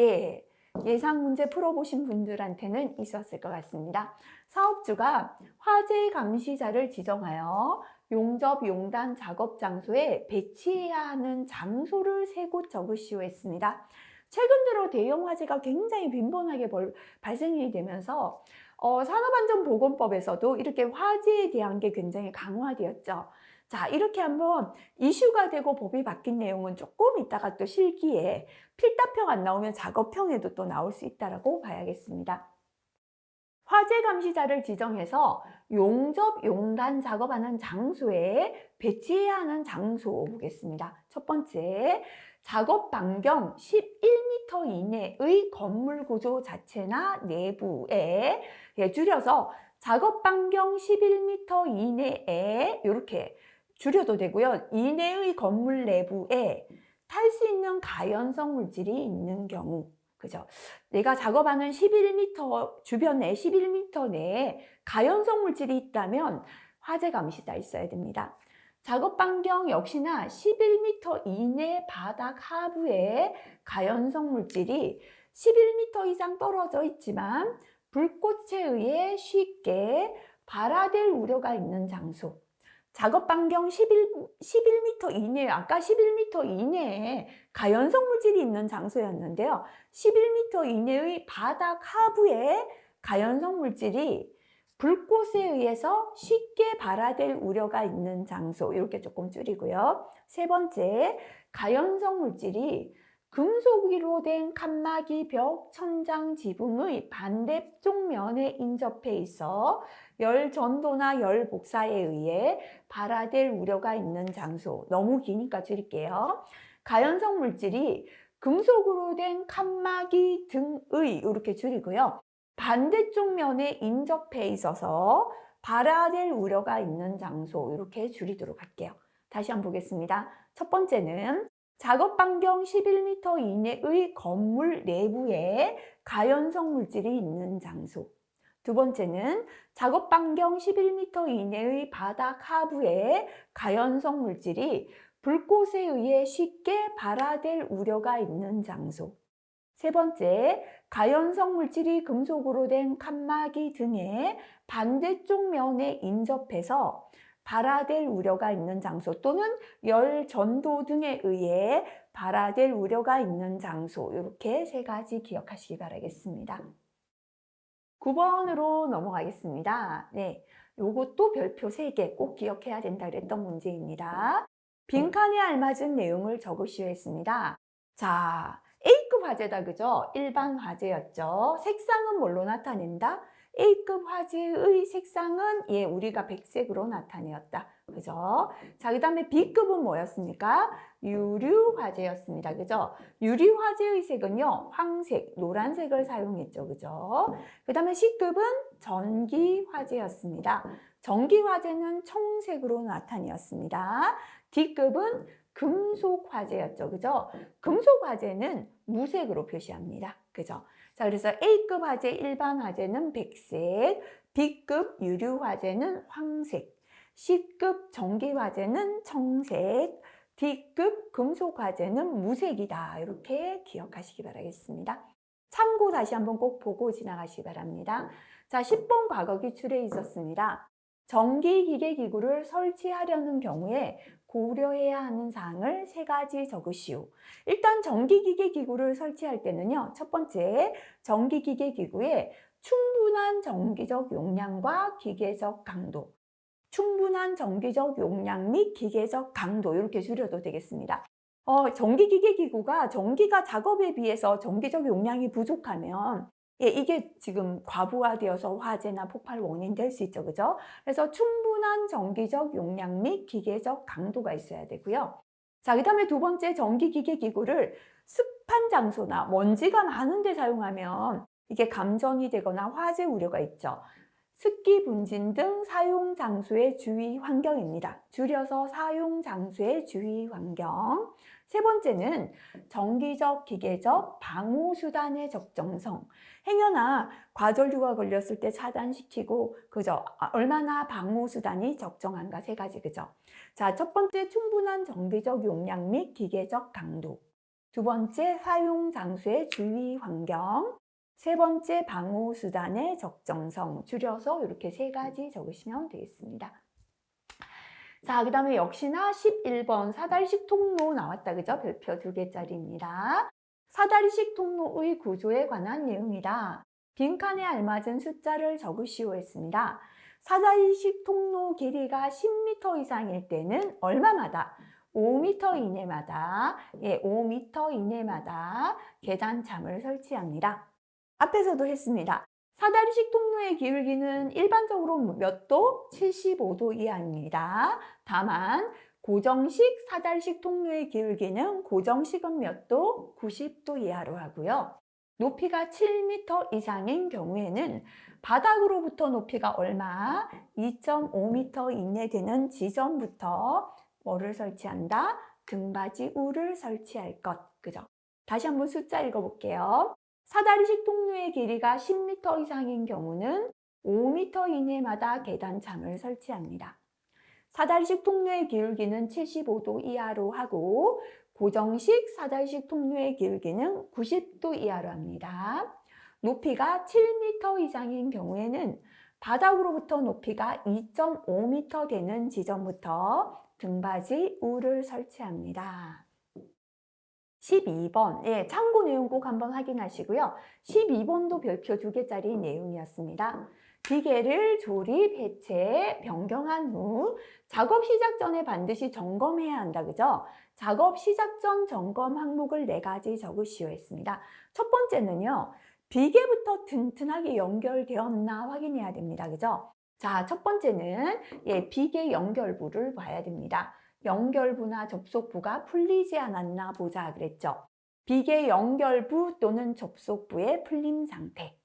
예상 문제 풀어보신 분들한테는 있었을 것 같습니다. 사업주가 화재 감시자를 지정하여 용접, 용단 작업 장소에 배치해야 하는 장소를 3곳 적으시오 했습니다. 최근 들어 대형 화재가 굉장히 빈번하게 발생이 되면서 산업안전보건법에서도 이렇게 화재에 대한 게 굉장히 강화되었죠. 자, 이렇게 한번 이슈가 되고 법이 바뀐 내용은 조금 이따가 또 실기에 필답형 안 나오면 작업형에도 또 나올 수 있다고 봐야겠습니다. 화재 감시자를 지정해서 용접, 용단 작업하는 장소에 배치해야 하는 장소 보겠습니다. 첫 번째, 작업 반경 11m 이내의 건물 구조 자체나 내부에 줄여서 작업 반경 11m 이내에 이렇게 줄여도 되고요. 이내의 건물 내부에 탈 수 있는 가연성 물질이 있는 경우, 그죠? 내가 작업하는 11m 주변에 11m 내에 가연성 물질이 있다면 화재 감시자 있어야 됩니다. 작업 반경 역시나 11m 이내 바닥 하부에 가연성 물질이 11m 이상 떨어져 있지만 불꽃에 의해 쉽게 발화될 우려가 있는 장소. 작업 반경 11m 이내에, 아까 11m 이내에 가연성 물질이 있는 장소였는데요. 11m 이내의 바닥 하부에 가연성 물질이 불꽃에 의해서 쉽게 발화될 우려가 있는 장소, 이렇게 조금 줄이고요. 세 번째, 가연성 물질이 금속으로 된 칸막이 벽, 천장, 지붕의 반대쪽 면에 인접해 있어 열 전도나 열 복사에 의해 발화될 우려가 있는 장소. 너무 기니까 줄일게요. 가연성 물질이 금속으로 된 칸막이 등의 이렇게 줄이고요. 반대쪽 면에 인접해 있어서 발화될 우려가 있는 장소 이렇게 줄이도록 할게요. 다시 한번 보겠습니다. 첫 번째는 작업 반경 11m 이내의 건물 내부에 가연성 물질이 있는 장소. 두 번째는 작업 반경 11m 이내의 바닥 하부에 가연성 물질이 불꽃에 의해 쉽게 발화될 우려가 있는 장소. 세 번째, 가연성 물질이 금속으로 된 칸막이 등의 반대쪽 면에 인접해서 발화될 우려가 있는 장소 또는 열 전도 등에 의해 발화될 우려가 있는 장소, 이렇게 세 가지 기억하시기 바라겠습니다. 9번으로 넘어가겠습니다. 네, 요것도 별표 3개 꼭 기억해야 된다 그랬던 문제입니다. 빈칸에 알맞은 내용을 적으시오 했습니다. 자, A급 화재다, 그죠? 일반 화재였죠. 색상은 뭘로 나타낸다? A급 화재의 색상은 우리가 백색으로 나타내었다. 그죠? 자, 그 다음에 B급은 뭐였습니까? 유류 화재였습니다. 그죠? 유류 화재의 색은요, 황색, 노란색을 사용했죠. 그죠? 그 다음에 C급은 전기 화재였습니다. 전기 화재는 청색으로 나타내었습니다. D급은 금속 화재였죠. 그죠? 금속 화재는 무색으로 표시합니다. 그죠? 자, 그래서 A급 화재, 일반 화재는 백색, B급 유류 화재는 황색, C급 전기 화재는 청색, D급 금속 화재는 무색이다. 이렇게 기억하시기 바라겠습니다. 참고 다시 한번 꼭 보고 지나가시기 바랍니다. 자, 10번 과거 기출에 있었습니다. 전기기계기구를 설치하려는 경우에 고려해야 하는 사항을 3가지 적으시오. 일단 전기기계기구를 설치할 때는요. 첫 번째, 전기기계기구에 충분한 전기적 용량과 기계적 강도, 충분한 전기적 용량 및 기계적 강도 이렇게 줄여도 되겠습니다. 전기기계기구가 전기가 작업에 비해서 전기적 용량이 부족하면 이게 지금 과부하되어서 화재나 폭발 원인 될 수 있죠. 그죠? 그래서 충분한 전기적 용량 및 기계적 강도가 있어야 되고요. 자, 그 다음에 두 번째, 전기기계기구를 습한 장소나 먼지가 많은 데 사용하면 이게 감전이 되거나 화재 우려가 있죠. 습기 분진 등 사용 장소의 주의 환경입니다. 줄여서 사용 장소의 주의 환경. 세 번째는 정기적, 기계적 방호 수단의 적정성. 행여나 과전류가 걸렸을 때 차단시키고, 그죠? 얼마나 방호 수단이 적정한가 3가지, 그죠? 자, 첫 번째, 충분한 전기적 용량 및 기계적 강도. 두 번째, 사용 장소의 주의 환경. 세 번째, 방호 수단의 적정성. 줄여서 이렇게 3가지 적으시면 되겠습니다. 자, 그 다음에 역시나 11번 사다리식 통로 나왔다. 그죠? 별표 2개짜리입니다. 사다리식 통로의 구조에 관한 내용이다. 빈칸에 알맞은 숫자를 적으시오 했습니다. 사다리식 통로 길이가 10m 이상일 때는 얼마마다? 5m 이내마다, 5m 이내마다 계단참을 설치합니다. 앞에서도 했습니다. 사다리식 통로의 기울기는 일반적으로 몇 도? 75도 이하입니다. 다만 고정식 사다리식 통로의 기울기는 고정식은 몇 도? 90도 이하로 하고요. 높이가 7m 이상인 경우에는 바닥으로부터 높이가 얼마? 2.5m 이내 되는 지점부터 뭐를 설치한다? 등받이 우를 설치할 것. 그죠? 다시 한번 숫자 읽어볼게요. 사다리식 통로의 길이가 10m 이상인 경우는 5m 이내마다 계단참을 설치합니다. 사다리식 통로의 기울기는 75도 이하로 하고 고정식 사다리식 통로의 기울기는 90도 이하로 합니다. 높이가 7m 이상인 경우에는 바닥으로부터 높이가 2.5m 되는 지점부터 등받이 우를 설치합니다. 12번, 참고 내용 꼭 한번 확인하시고요. 12번도 별표 2개짜리 내용이었습니다. 비계를 조립, 해체, 변경한 후 작업 시작 전에 반드시 점검해야 한다. 그죠? 작업 시작 전 점검 항목을 4가지 적으시오 했습니다. 첫 번째는요. 비계부터 튼튼하게 연결되었나 확인해야 됩니다. 그죠? 자, 첫 번째는 비계 연결부를 봐야 됩니다. 연결부나 접속부가 풀리지 않았나 보자 그랬죠. 비계 연결부 또는 접속부의 풀림 상태.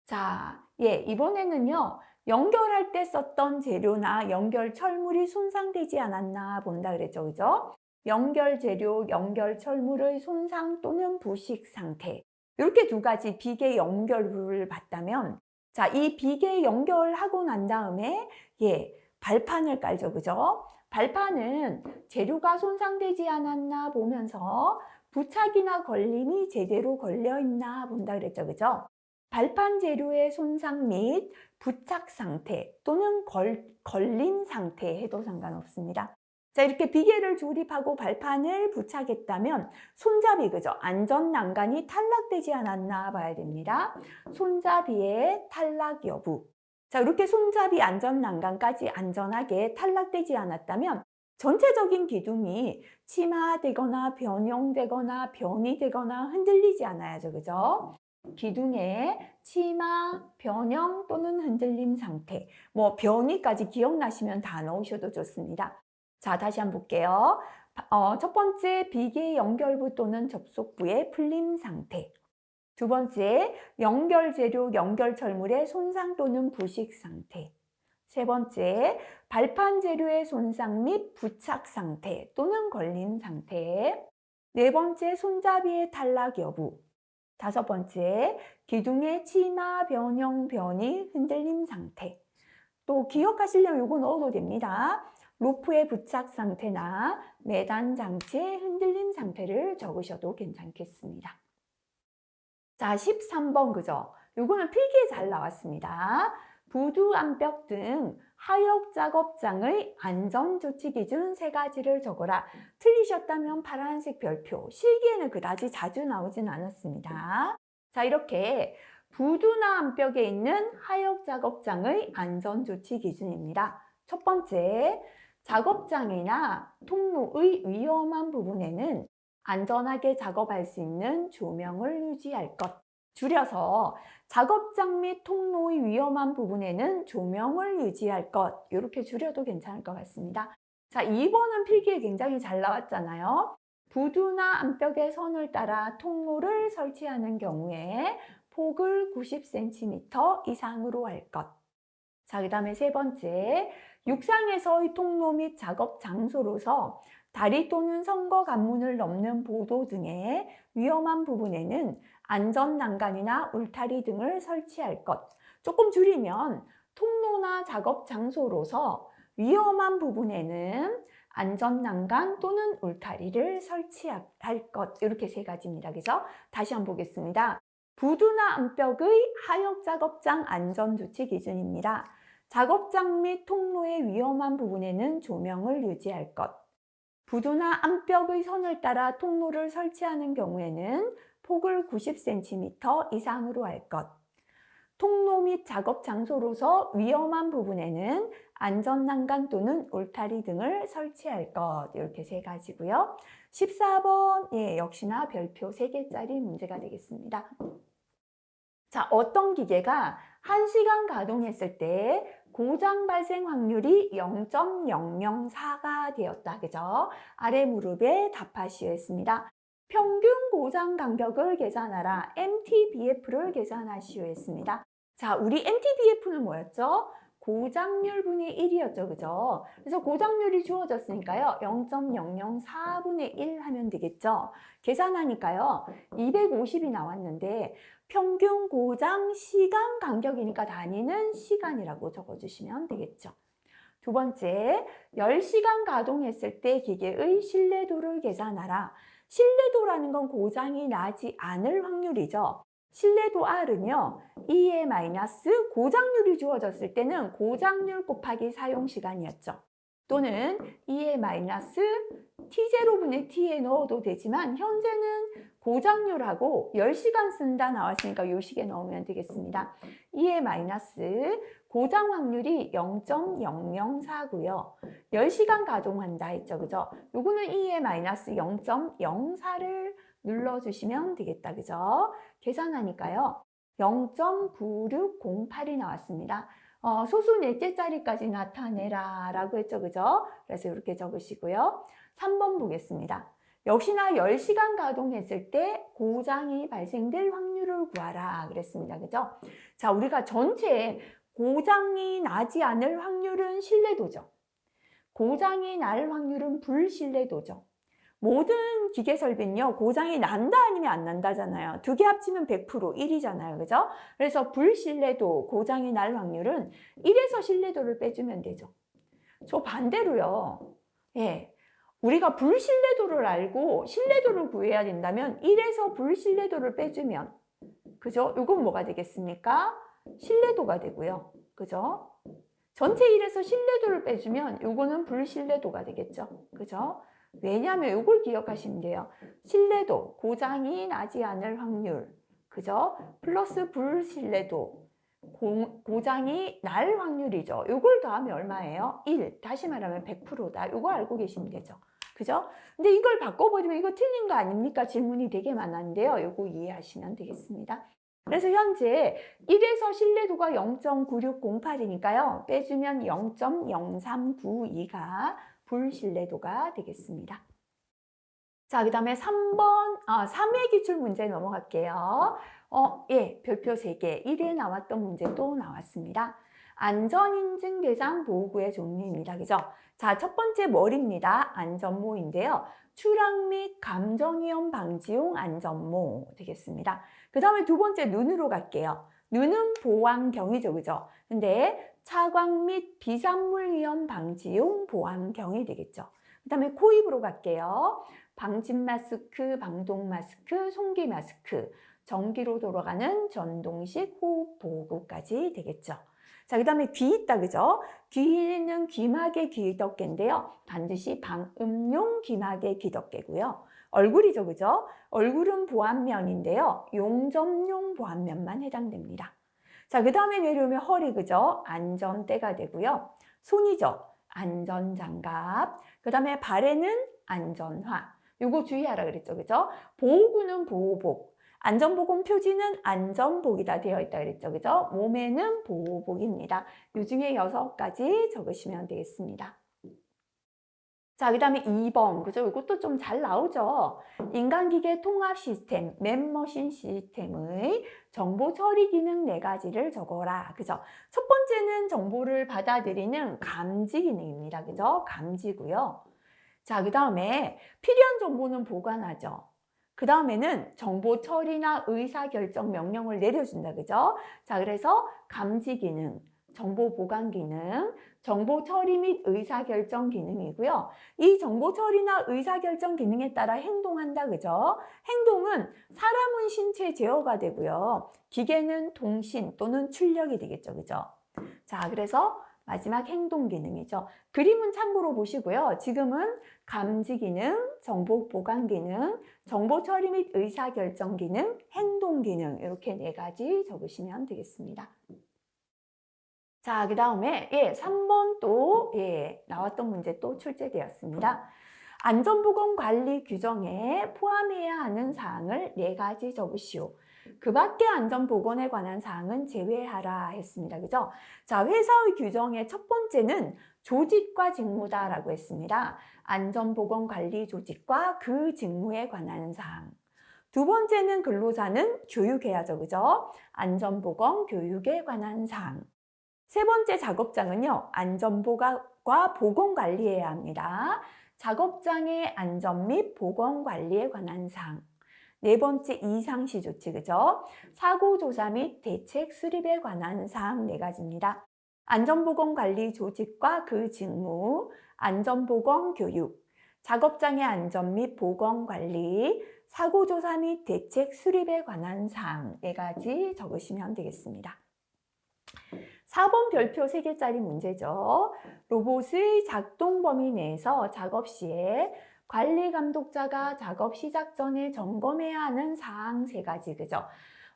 자, 이번에는요. 연결할 때 썼던 재료나 연결 철물이 손상되지 않았나 본다 그랬죠. 그죠? 연결 재료, 연결 철물의 손상 또는 부식 상태. 이렇게 2가지 비계 연결부를 봤다면, 자, 이 비계 연결하고 난 다음에, 발판을 깔죠. 그죠? 발판은 재료가 손상되지 않았나 보면서 부착이나 걸림이 제대로 걸려 있나 본다 그랬죠. 그죠? 발판 재료의 손상 및 부착 상태 또는 걸림 상태 해도 상관없습니다. 자, 이렇게 비계를 조립하고 발판을 부착했다면 손잡이, 그죠? 안전 난간이 탈락되지 않았나 봐야 됩니다. 손잡이의 탈락 여부. 자, 이렇게 손잡이 안전 난간까지 안전하게 탈락되지 않았다면 전체적인 기둥이 침하되거나 변형되거나 변이 되거나 흔들리지 않아야죠. 그죠? 기둥의 침하, 변형 또는 흔들림 상태. 변이까지 기억나시면 다 넣으셔도 좋습니다. 자, 다시 한번 볼게요. 첫 번째, 비계 연결부 또는 접속부의 풀림 상태. 2번째, 연결 재료, 연결 철물의 손상 또는 부식 상태. 3번째, 발판 재료의 손상 및 부착 상태 또는 걸림 상태. 4번째, 손잡이의 탈락 여부. 5번째, 기둥의 침하, 변형, 변이, 흔들림 상태. 또 기억하시려면 이거 넣어도 됩니다. 로프의 부착 상태나 매단 장치의 흔들림 상태를 적으셔도 괜찮겠습니다. 자, 13번 그죠? 요거는 필기에 잘 나왔습니다. 부두, 암벽 등 하역 작업장의 안전조치 기준 3가지를 적어라. 틀리셨다면 파란색 별표. 실기에는 그다지 자주 나오진 않았습니다. 자, 이렇게 부두나 암벽에 있는 하역 작업장의 안전조치 기준입니다. 첫 번째, 작업장이나 통로의 위험한 부분에는 안전하게 작업할 수 있는 조명을 유지할 것. 줄여서 작업장 및 통로의 위험한 부분에는 조명을 유지할 것. 이렇게 줄여도 괜찮을 것 같습니다. 자, 2번은 필기에 굉장히 잘 나왔잖아요. 부두나 암벽의 선을 따라 통로를 설치하는 경우에 폭을 90cm 이상으로 할 것. 자, 그 다음에 3번째, 육상에서의 통로 및 작업 장소로서 다리 또는 선거 관문을 넘는 보도 등의 위험한 부분에는 안전 난간이나 울타리 등을 설치할 것. 조금 줄이면 통로나 작업 장소로서 위험한 부분에는 안전 난간 또는 울타리를 설치할 것. 이렇게 3가지입니다. 그래서 다시 한번 보겠습니다. 부두나 암벽의 하역 작업장 안전 조치 기준입니다. 작업장 및 통로의 위험한 부분에는 조명을 유지할 것. 부두나 암벽의 선을 따라 통로를 설치하는 경우에는 폭을 90cm 이상으로 할 것. 통로 및 작업 장소로서 위험한 부분에는 안전난간 또는 울타리 등을 설치할 것. 이렇게 3가지고요. 14번, 역시나 별표 3개짜리 문제가 되겠습니다. 자, 어떤 기계가 1시간 가동했을 때 고장 발생 확률이 0.004가 되었다. 그죠? 아래 무릎에 답하시오 했습니다. 평균 고장 간격을 계산하라. MTBF를 계산하시오 했습니다. 자, 우리 MTBF는 뭐였죠? 고장률 분의 1이었죠. 그죠? 그래서 고장률이 주어졌으니까요. 0.004분의 1 하면 되겠죠? 계산하니까요. 250이 나왔는데 평균 고장 시간 간격이니까 다니는 시간이라고 적어주시면 되겠죠. 2번째, 10시간 가동했을 때 기계의 신뢰도를 계산하라. 신뢰도라는 건 고장이 나지 않을 확률이죠. 신뢰도 R은요, E의 마이너스 고장률이 주어졌을 때는 고장률 곱하기 사용시간이었죠. 또는 E의 마이너스 T0분의 T에 넣어도 되지만 현재는 고장률하고 10시간 쓴다 나왔으니까 요 식에 넣으면 되겠습니다. 2의 마이너스 고장 확률이 0.004고요. 10시간 가동한다 했죠. 그죠? 요거는 2의 마이너스 0.04를 눌러주시면 되겠다. 그죠? 계산하니까요. 0.9608이 나왔습니다. 소수 넷째 자리까지 나타내라 라고 했죠. 그죠? 그래서 이렇게 적으시고요. 3번 보겠습니다. 역시나 10시간 가동했을 때 고장이 발생될 확률을 구하라 그랬습니다. 그죠? 자, 우리가 전체 고장이 나지 않을 확률은 신뢰도죠. 고장이 날 확률은 불신뢰도죠. 모든 기계 설비는요, 고장이 난다 아니면 안 난다잖아요. 두 개 합치면 100% 1이잖아요. 그죠? 그래서 불신뢰도, 고장이 날 확률은 1에서 신뢰도를 빼주면 되죠. 저 반대로요. 예. 우리가 불신뢰도를 알고 신뢰도를 구해야 된다면 1에서 불신뢰도를 빼주면, 그죠? 이건 뭐가 되겠습니까? 신뢰도가 되고요. 그죠? 전체 1에서 신뢰도를 빼주면 요거는 불신뢰도가 되겠죠. 그죠? 왜냐하면 이걸 기억하시면 돼요. 신뢰도, 고장이 나지 않을 확률, 그죠? 플러스 불신뢰도, 고장이 날 확률이죠. 이걸 더하면 얼마예요? 1. 다시 말하면 100%다. 이거 알고 계시면 되죠. 그죠? 근데 이걸 바꿔버리면 이거 틀린 거 아닙니까? 질문이 되게 많았는데요. 이거 이해하시면 되겠습니다. 그래서 현재 1에서 신뢰도가 0.9608이니까요. 빼주면 0.0392가 불신뢰도가 되겠습니다. 자, 그 다음에 3번, 3회 기출 문제 넘어갈게요. 예, 별표 3개. 1에 나왔던 문제 또 나왔습니다. 안전인증 대상 보호구의 종류입니다. 그죠? 자, 첫 번째 뭘입니다. 안전모인데요. 추락 및 감정위험 방지용 안전모 되겠습니다. 그 다음에 두 번째 눈으로 갈게요. 눈은 보안경이죠. 그죠? 근데 차광 및 비산물 위험 방지용 보안경이 되겠죠. 그 다음에 코, 입으로 갈게요. 방진 마스크, 방독 마스크, 송기 마스크, 전기로 돌아가는 전동식 호흡 보호구까지 되겠죠. 자, 그 다음에 귀 있다, 그죠? 귀는 귀마개 귀덮개인데요. 반드시 방음용 귀마개 귀덮개고요. 얼굴이죠, 그죠? 얼굴은 보안면인데요. 용접용 보안면만 해당됩니다. 자, 그 다음에 내려오면 허리, 그죠? 안전대가 되고요. 손이죠? 안전장갑. 그 다음에 발에는 안전화. 요거 주의하라 그랬죠, 그죠? 보호구는 보호복. 안전보건 표지는 안전복이다 되어 있다 그랬죠, 그죠? 몸에는 보호복입니다. 이 중에 6가지 적으시면 되겠습니다. 자, 그 다음에 2번, 그죠? 이것도 좀 잘 나오죠? 인간기계 통합 시스템, 맨머신 시스템의 정보 처리 기능 4가지를 적어라. 그죠? 첫 번째는 정보를 받아들이는 감지 기능입니다. 그죠? 감지고요. 자, 그 다음에 필요한 정보는 보관하죠. 그 다음에는 정보 처리나 의사결정 명령을 내려준다. 그죠? 자, 그래서 감지 기능, 정보 보관 기능, 정보 처리 및 의사결정 기능이고요. 이 정보 처리나 의사결정 기능에 따라 행동한다. 그죠? 행동은 사람은 신체 제어가 되고요. 기계는 통신 또는 출력이 되겠죠. 그죠? 자, 그래서 마지막 행동 기능이죠. 그림은 참고로 보시고요. 지금은 감지 기능, 정보 보관 기능, 정보 처리 및 의사결정 기능, 행동 기능 이렇게 4가지 적으시면 되겠습니다. 자, 그 다음에 3번 또 나왔던 문제 또 출제되었습니다. 안전보건 관리 규정에 포함해야 하는 사항을 4가지 적으시오. 그 밖의 안전보건에 관한 사항은 제외하라 했습니다. 그죠? 자, 회사의 규정의 첫 번째는 조직과 직무다라고 했습니다. 안전보건 관리 조직과 그 직무에 관한 사항. 두 번째는 근로자는 교육해야죠. 그죠? 안전보건 교육에 관한 사항. 세 번째 작업장은요, 안전보건과 보건관리해야 합니다. 작업장의 안전 및 보건관리에 관한 사항. 네 번째 이상시 조치, 그죠? 사고조사 및 대책 수립에 관한 사항 4가지입니다. 안전보건관리 조직과 그 직무, 안전보건 교육, 작업장의 안전 및 보건관리, 사고조사 및 대책 수립에 관한 사항 4가지 적으시면 되겠습니다. 4번 별표 3개짜리 문제죠. 로봇의 작동 범위 내에서 작업 시에 관리 감독자가 작업 시작 전에 점검해야 하는 사항 3가지, 그죠?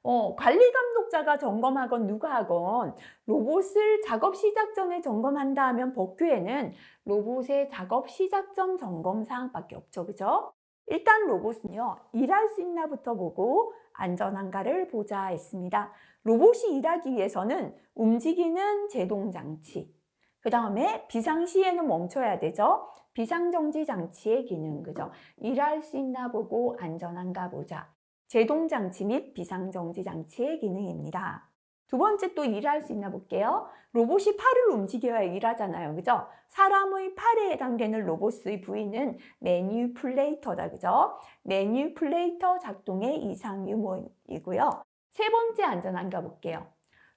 관리 감독자가 점검하건 누가 하건 로봇을 작업 시작 전에 점검한다 하면 법규에는 로봇의 작업 시작 전 점검 사항밖에 없죠. 그죠? 일단 로봇은요, 일할 수 있나부터 보고 안전한가를 보자 했습니다. 로봇이 일하기 위해서는 움직이는 제동 장치, 그 다음에 비상시에는 멈춰야 되죠. 비상정지 장치의 기능, 그죠? 일할 수 있나 보고 안전한가 보자. 제동장치 및 비상정지 장치의 기능입니다. 두 번째 또 일할 수 있나 볼게요. 로봇이 팔을 움직여야 일하잖아요. 그죠? 사람의 팔에 해당되는 로봇의 부위는 매니플레이터다. 그죠? 매니플레이터 작동의 이상 유무이고요. 세 번째 안전한가 볼게요.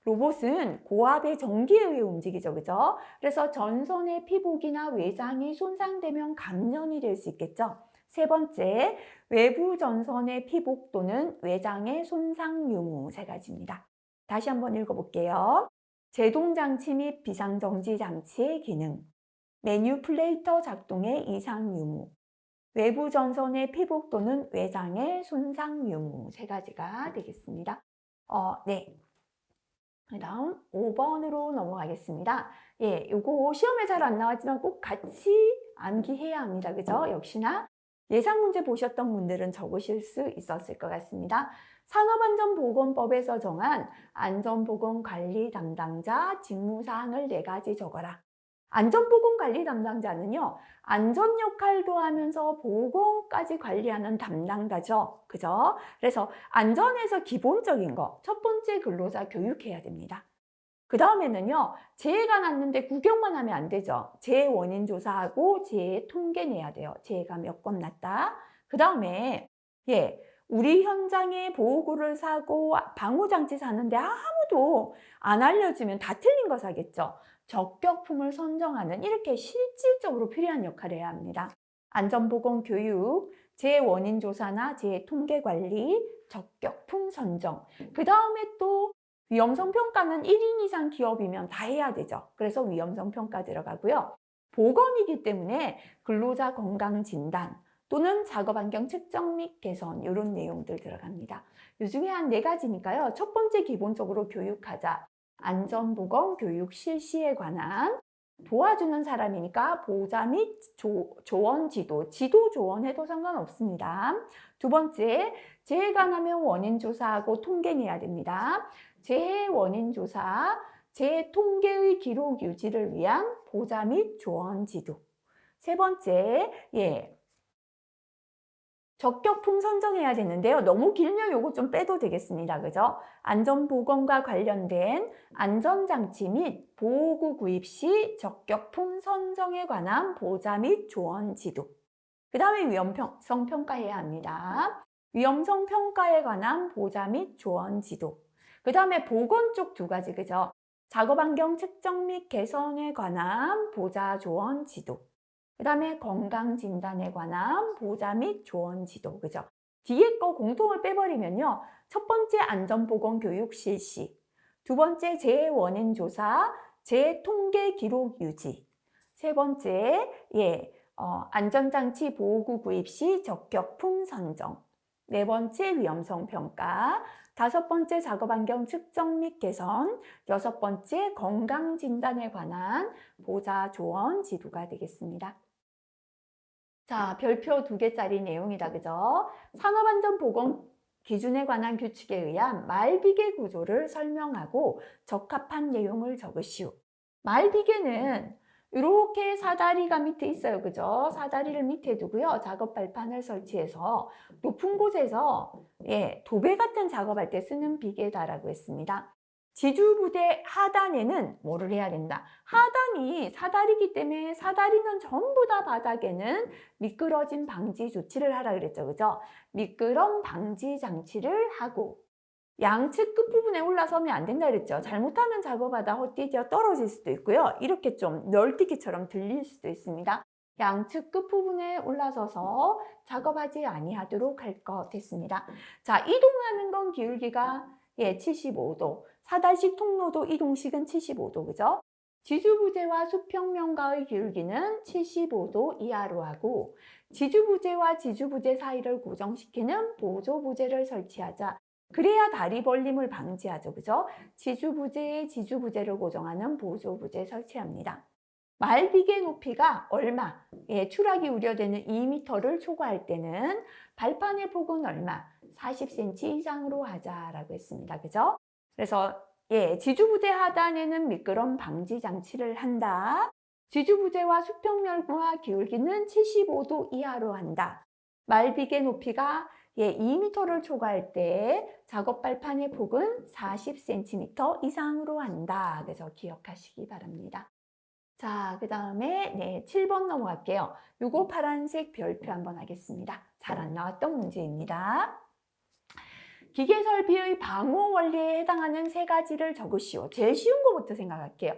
로봇은 고압의 전기에 의해 움직이죠. 그죠? 그래서 전선의 피복이나 외장이 손상되면 감염이 될 수 있겠죠. 세 번째, 외부 전선의 피복 또는 외장의 손상 유무 세 가지입니다. 다시 한번 읽어볼게요. 제동장치 및 비상정지 장치의 기능, 매니플레이터 작동의 이상 유무, 외부 전선의 피복 또는 외장의 손상 유무 세 가지가 되겠습니다. 네. 그 다음 5번으로 넘어가겠습니다. 예, 요거 시험에 잘 안 나왔지만 꼭 같이 암기해야 합니다. 그죠? 역시나 예상 문제 보셨던 분들은 적으실 수 있었을 것 같습니다. 산업안전보건법에서 정한 안전보건관리 담당자 직무사항을 4가지 적어라. 안전보건관리 담당자는요, 안전 역할도 하면서 보건까지 관리하는 담당자죠. 그죠? 그래서 안전에서 기본적인 거, 첫 번째 근로자 교육해야 됩니다. 그 다음에는요, 재해가 났는데 구경만 하면 안 되죠. 재해 원인 조사하고 재해 통계 내야 돼요. 재해가 몇 건 났다. 그 다음에, 예, 우리 현장에 보호구를 사고 방호장치 사는데 아무도 안 알려주면 다 틀린 거 사겠죠. 적격품을 선정하는 이렇게 실질적으로 필요한 역할을 해야 합니다. 안전보건 교육, 재해 원인 조사나 재해 통계 관리, 적격품 선정. 그 다음에 또 위험성 평가는 1인 이상 기업이면 다 해야 되죠. 그래서 위험성 평가 들어가고요. 보건이기 때문에 근로자 건강 진단 또는 작업 환경 측정 및 개선 이런 내용들 들어갑니다. 이 중에 한 4가지니까요. 첫 번째 기본적으로 교육하자. 안전보건 교육 실시에 관한 도와주는 사람이니까 보호자 및 조언 지도 조언해도 상관없습니다. 두 번째, 재해가 나면 원인 조사하고 통계 내야 됩니다. 재해 원인 조사, 재해 통계의 기록 유지를 위한 보호자 및 조언 지도. 세 번째, 적격품 선정해야 되는데요. 너무 길면 요거 좀 빼도 되겠습니다. 그죠? 안전보건과 관련된 안전장치 및 보호구 구입 시 적격품 선정에 관한 보호자 및 조언 지도. 그 다음에 위험성 평가해야 합니다. 위험성 평가에 관한 보호자 및 조언 지도. 그 다음에 보건 쪽 2가지, 그죠? 작업환경 측정 및 개선에 관한 보호자 조언 지도. 그 다음에 건강진단에 관한 보호자 및 조언 지도, 그죠? 뒤에 거 공통을 빼버리면요. 첫 번째 안전보건 교육 실시, 두 번째 재해 원인 조사, 재해 통계 기록 유지, 세 번째, 안전장치 보호구 구입 시 적격품 선정, 네 번째 위험성 평가, 다섯 번째 작업환경 측정 및 개선, 여섯 번째 건강진단에 관한 보호자 조언 지도가 되겠습니다. 자, 별표 2개짜리 내용이다. 그죠? 산업안전보건 기준에 관한 규칙에 의한 말비계 구조를 설명하고 적합한 내용을 적으시오. 말비계는 이렇게 사다리가 밑에 있어요. 그죠? 사다리를 밑에 두고요. 작업 발판을 설치해서 높은 곳에서 도배 같은 작업할 때 쓰는 비계다라고 했습니다. 지주부대 하단에는 뭐를 해야 된다? 하단이 사다리이기 때문에 사다리는 전부 다 바닥에는 미끄러짐 방지 조치를 하라 그랬죠. 그죠? 미끄럼 방지 장치를 하고 양측 끝부분에 올라서면 안 된다 그랬죠. 잘못하면 작업하다 헛디뎌 떨어질 수도 있고요. 이렇게 좀 널뛰기처럼 들릴 수도 있습니다. 양측 끝부분에 올라서서 작업하지 아니하도록 할 것 됐습니다. 자, 이동하는 건 기울기가 75도. 사다식 통로도 이동식은 75도, 그죠? 지주부재와 수평면가의 기울기는 75도 이하로 하고 지주부재와 지주부재 사이를 고정시키는 보조부재를 설치하자. 그래야 다리 벌림을 방지하죠. 그죠? 지주부재에 지주부재를 고정하는 보조부재 설치합니다. 말비계 높이가 얼마? 예, 추락이 우려되는 2m를 초과할 때는 발판의 폭은 얼마? 40cm 이상으로 하자라고 했습니다. 그죠? 그래서 예, 지주부재 하단에는 미끄럼 방지 장치를 한다. 지주부재와 수평면과 기울기는 75도 이하로 한다. 말비계 높이가 예, 2m를 초과할 때 작업 발판의 폭은 40cm 이상으로 한다. 그래서 기억하시기 바랍니다. 자, 그 다음에 네, 7번 넘어갈게요. 요거 파란색 별표 한번 하겠습니다. 잘 안 나왔던 문제입니다. 기계 설비의 방호 원리에 해당하는 세 가지를 적으시오. 제일 쉬운 거부터 생각할게요.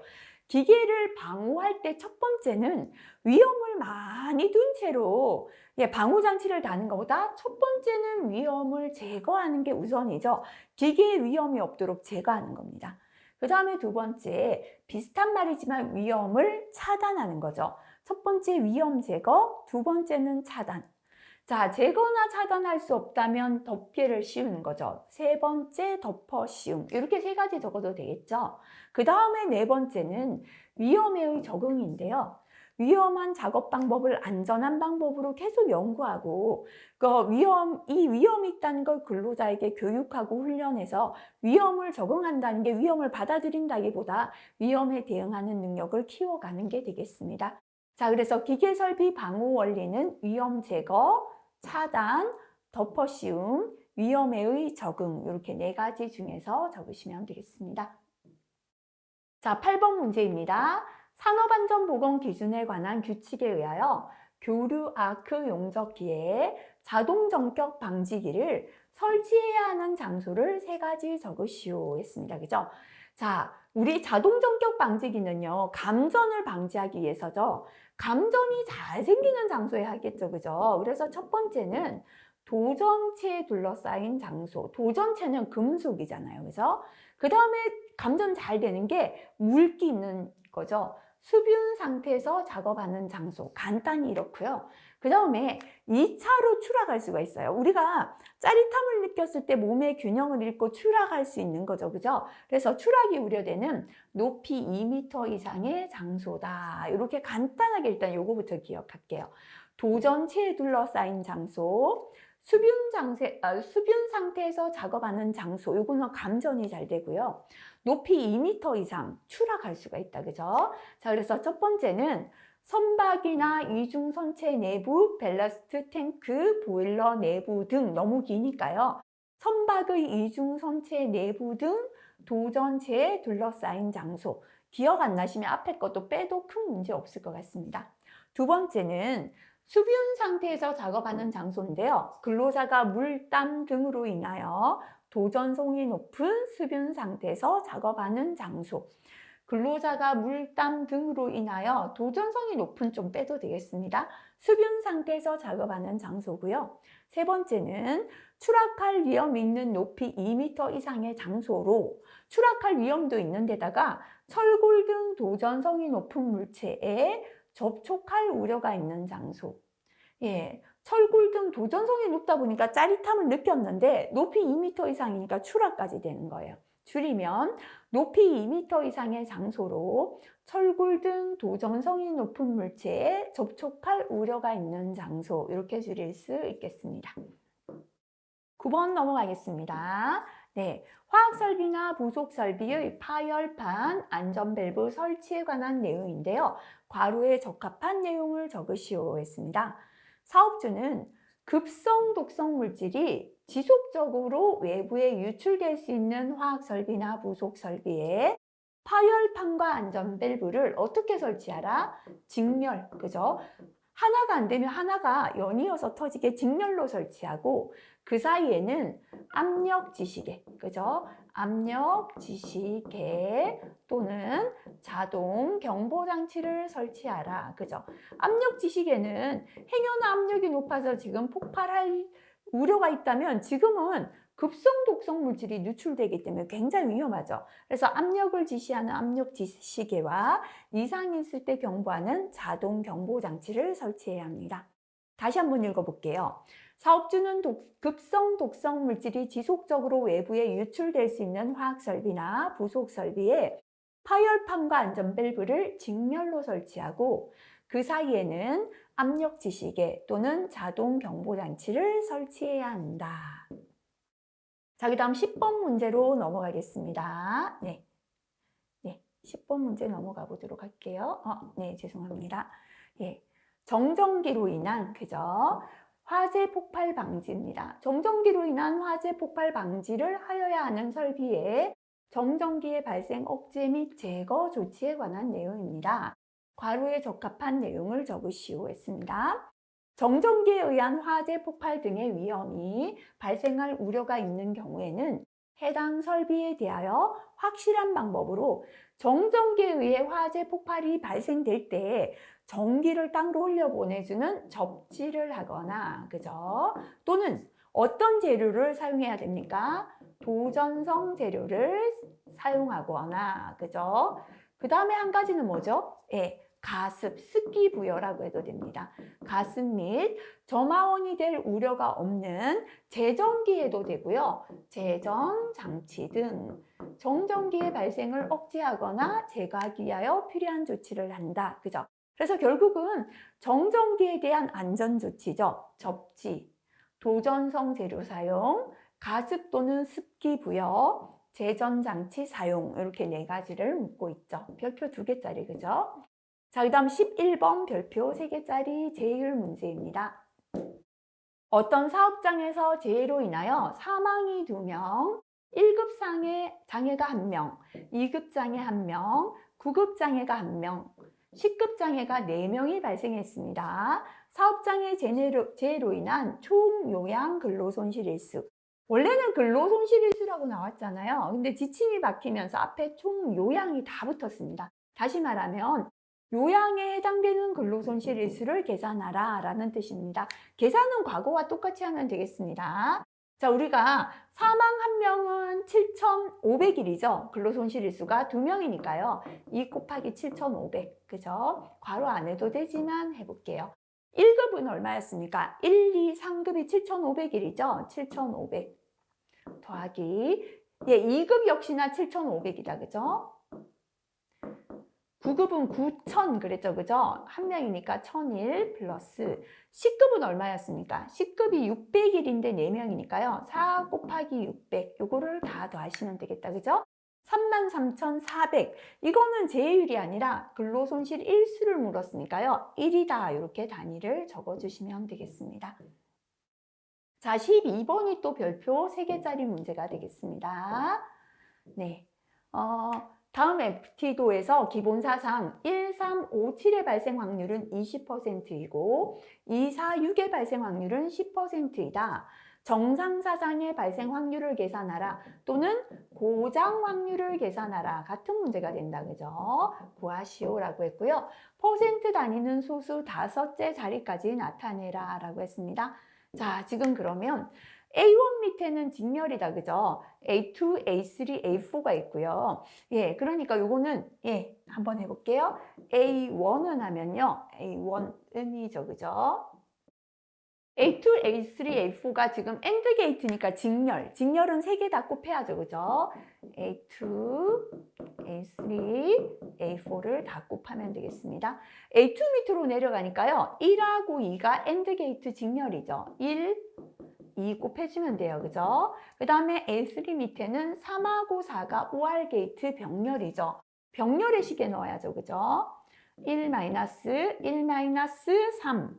기계를 방호할 때 첫 번째는 위험을 많이 둔 채로 예, 방호 장치를 다는 것보다 첫 번째는 위험을 제거하는 게 우선이죠. 기계에 위험이 없도록 제거하는 겁니다. 그 다음에 두 번째, 비슷한 말이지만 위험을 차단하는 거죠. 첫 번째 위험 제거, 두 번째는 차단. 자, 제거나 차단할 수 없다면 덮개를 씌우는 거죠. 세 번째 덮어 씌움. 이렇게 세 가지 적어도 되겠죠. 그 다음에 네 번째는 위험에의 적응인데요. 위험한 작업 방법을 안전한 방법으로 계속 연구하고 이 위험이 있다는 걸 근로자에게 교육하고 훈련해서 위험을 적응한다는 게 위험을 받아들인다기보다 위험에 대응하는 능력을 키워가는 게 되겠습니다. 자, 그래서 기계 설비 방호 원리는 위험 제거, 차단, 덮어 씌움, 위험에의 적응 이렇게 네 가지 중에서 적으시면 되겠습니다. 자, 8번 문제입니다. 산업안전보건 기준에 관한 규칙에 의하여 교류 아크 용접기에 자동 전격 방지기를 설치해야 하는 장소를 세 가지 적으시오 했습니다. 그죠? 자, 우리 자동 전격 방지기는요, 감전을 방지하기 위해서죠. 감전이 잘 생기는 장소에 하겠죠. 그죠? 그래서 첫 번째는 도전체에 둘러싸인 장소. 도전체는 금속이잖아요. 그죠? 그 다음에 감전 잘 되는 게 물기 있는 거죠. 수분 상태에서 작업하는 장소. 간단히 이렇고요. 그 다음에 2차로 추락할 수가 있어요. 우리가 짜릿함을 느꼈을 때 몸의 균형을 잃고 추락할 수 있는 거죠. 그죠? 그래서 추락이 우려되는 높이 2m 이상의 장소다. 이렇게 간단하게 일단 요거부터 기억할게요. 도전체에 둘러싸인 장소, 수분 상태에서 작업하는 장소, 요거는 감전이 잘 되고요. 높이 2m 이상 추락할 수가 있다. 그죠? 자, 그래서 첫 번째는 선박이나 이중선체 내부, 밸러스트 탱크, 보일러 내부 등 너무 기니까요. 선박의 이중선체 내부 등 도전체에 둘러싸인 장소. 기억 안 나시면 앞에 것도 빼도 큰 문제 없을 것 같습니다. 두 번째는 수분 상태에서 작업하는 장소인데요. 근로자가 물, 땀 등으로 인하여 도전성이 높은 수분 상태에서 작업하는 장소. 근로자가 물, 땀 등으로 인하여 도전성이 높은 좀 빼도 되겠습니다. 수분 상태에서 작업하는 장소고요. 세 번째는 추락할 위험이 있는 높이 2m 이상의 장소로 추락할 위험도 있는 데다가 철골 등 도전성이 높은 물체에 접촉할 우려가 있는 장소. 예, 철골 등 도전성이 높다 보니까 짜릿함을 느꼈는데 높이 2m 이상이니까 추락까지 되는 거예요. 줄이면 높이 2m 이상의 장소로 철골 등 도전성이 높은 물체에 접촉할 우려가 있는 장소 이렇게 줄일 수 있겠습니다. 9번 넘어가겠습니다. 네, 화학설비나 부속설비의 파열판, 안전밸브 설치에 관한 내용인데요. 괄호에 적합한 내용을 적으시오 했습니다. 사업주는 급성 독성 물질이 지속적으로 외부에 유출될 수 있는 화학설비나 부속설비에 파열판과 안전밸브를 어떻게 설치하라? 직렬, 그죠? 하나가 안 되면 하나가 연이어서 터지게 직렬로 설치하고 그 사이에는 압력 지시계, 그죠? 압력 지시계 또는 자동 경보 장치를 설치하라, 그죠? 압력 지시계는 행여나 압력이 높아서 지금 폭발할 우려가 있다면 지금은 급성 독성 물질이 누출되기 때문에 굉장히 위험하죠. 그래서 압력을 지시하는 압력 지시계와 이상이 있을 때 경보하는 자동 경보 장치를 설치해야 합니다. 다시 한번 읽어볼게요. 사업주는 급성 독성 물질이 지속적으로 외부에 유출될 수 있는 화학설비나 부속설비에 파열판과 안전밸브를 직렬로 설치하고 그 사이에는 압력 지시계 또는 자동 경보장치를 설치해야 한다. 자, 그 다음 10번 문제로 넘어가겠습니다. 네. 10번 문제 넘어가 보도록 할게요. 네, 죄송합니다. 예. 정전기로 인한, 그죠? 화재 폭발 방지입니다. 정전기로 인한 화재 폭발 방지를 하여야 하는 설비에 정전기의 발생 억제 및 제거 조치에 관한 내용입니다. 괄호에 적합한 내용을 적으시오 했습니다. 정전기에 의한 화재 폭발 등의 위험이 발생할 우려가 있는 경우에는 해당 설비에 대하여 확실한 방법으로 정전기에 의해 화재 폭발이 발생될 때 전기를 땅으로 흘려보내주는 접지를 하거나, 그죠? 또는 어떤 재료를 사용해야 됩니까? 도전성 재료를 사용하거나, 그죠? 그 다음에 한 가지는 뭐죠? 예, 가습, 습기 부여라고 해도 됩니다. 가습 및 점화원이 될 우려가 없는 제전기에도 되고요. 제전 장치 등 정전기의 발생을 억제하거나 제거하기 위하여 필요한 조치를 한다. 그죠? 그래서 결국은 정전기에 대한 안전조치죠. 접지, 도전성 재료 사용, 가습 또는 습기 부여, 제전장치 사용 이렇게 4가지를 묻고 있죠. 별표 2개짜리, 그죠? 자, 그 다음 11번 별표 3개짜리 제일 문제입니다. 어떤 사업장에서 재해로 인하여 사망이 2명, 1급 장애가 1명, 2급 장애 1명, 9급 장애가 1명, 10급 장애가 4명이 발생했습니다. 사업장의 재해로 인한 총 요양 근로손실일수. 원래는 근로손실일수라고 나왔잖아요. 근데 지침이 바뀌면서 앞에 총 요양이 다 붙었습니다. 다시 말하면 요양에 해당되는 근로손실일수를 계산하라 라는 뜻입니다. 계산은 과거와 똑같이 하면 되겠습니다. 자, 우리가 사망 1명은 7,500일이죠. 근로손실일수가 2명이니까요. 2 곱하기 7,500, 그죠? 괄호 안 해도 되지만 해볼게요. 1급은 얼마였습니까? 1, 2, 3급이 7,500일이죠. 7,500 더하기 2급 역시나 7,500이다, 그죠? 9급은 9,000 그랬죠, 그죠? 1명이니까 1,001 플러스 10급은 얼마였습니까? 10급이 600일인데 4명이니까요. 4 곱하기 600 요거를 다 더하시면 되겠다, 그죠? 33,400 이거는 제해율이 아니라 근로손실 일수를 물었으니까요. 1이다 이렇게 단위를 적어주시면 되겠습니다. 자, 12번이 또 별표 3개짜리 문제가 되겠습니다. 네. 다음 FT도에서 기본사상 1, 3, 5, 7의 발생 확률은 20%이고 2, 4, 6의 발생 확률은 10%이다. 정상사상의 발생 확률을 계산하라 또는 고장 확률을 계산하라 같은 문제가 된다, 그죠? 구하시오라고 했고요. 퍼센트 단위는 소수 5째 자리까지 나타내라 라고 했습니다. 자, 지금 그러면 A1 밑에는 직렬이다, 그죠? A2, A3, A4가 있고요. 예, 그러니까 요거는 한번 해볼게요. A1은 하면요. A1은이죠, 그죠? A2, A3, A4가 지금 AND 게이트니까 직렬. 직렬은 3개 다 곱해야죠, 그죠? A2, A3, A4를 다 곱하면 되겠습니다. A2 밑으로 내려가니까요. 1하고 2가 AND 게이트 직렬이죠. 1, 2 곱해주면 돼요, 그죠? 그 다음에 A3 밑에는 3하고 4가 OR 게이트 병렬이죠. 병렬의 식에 넣어야죠, 그죠? 1 마이너스 1 마이너스 3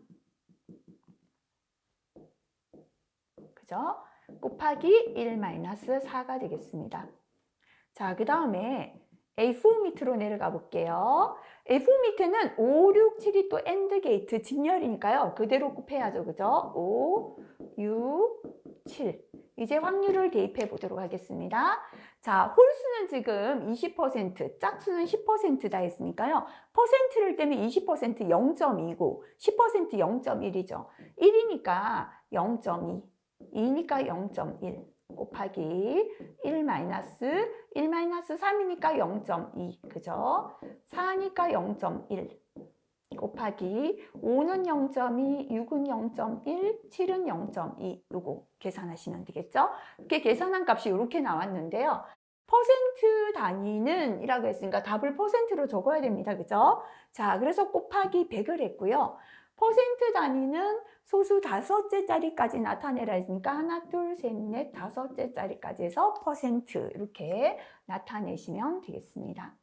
그죠? 곱하기 1 마이너스 4가 되겠습니다. 자, 그 다음에 A4 밑으로 내려가 볼게요. A4 밑에는 5, 6, 7이 또 AND 게이트 직렬이니까요. 그대로 곱해야죠, 그죠? 5, 6, 7. 이제 확률을 대입해 보도록 하겠습니다. 자, 홀수는 지금 20%, 짝수는 10%다 했으니까요. 퍼센트를 떼면 20% 0.2고 10% 0.1이죠. 1이니까 0.2, 2니까 0.1 곱하기 1 마이너스 3이니까 0.2, 그죠? 4니까 0.1 곱하기 5는 0.2, 6은 0.1, 7은 0.2 요거 계산하시면 되겠죠? 이렇게 계산한 값이 이렇게 나왔는데요. 퍼센트 단위는 이라고 했으니까 답을 퍼센트로 적어야 됩니다. 그죠? 자, 그래서 곱하기 100을 했고요. 퍼센트 단위는 소수 다섯째 자리까지 나타내라 했으니까 하나, 둘, 셋, 넷, 다섯째 자리까지 해서 퍼센트 이렇게 나타내시면 되겠습니다.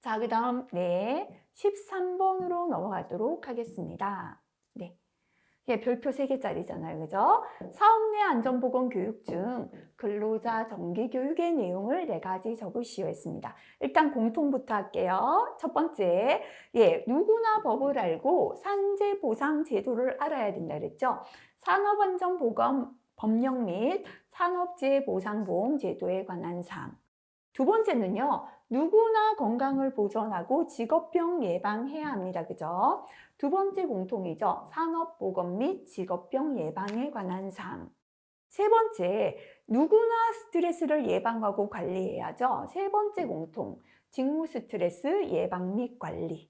자, 그 다음 네, 13번으로 넘어가도록 하겠습니다. 네. 예, 별표 3개짜리잖아요. 그죠? 사업 내 안전보건 교육 중 근로자 정기교육의 내용을 4가지 적으시오 했습니다. 일단 공통부터 할게요. 첫 번째, 예, 누구나 법을 알고 산재 보상 제도를 알아야 된다 그랬죠? 산업안전보건 법령 및 산업재해 보상보험 제도에 관한 사항. 두 번째는요, 누구나 건강을 보존하고 직업병 예방해야 합니다. 그죠? 두 번째 공통이죠. 산업보건 및 직업병 예방에 관한 사항. 세 번째, 누구나 스트레스를 예방하고 관리해야죠. 세 번째 공통, 직무 스트레스 예방 및 관리.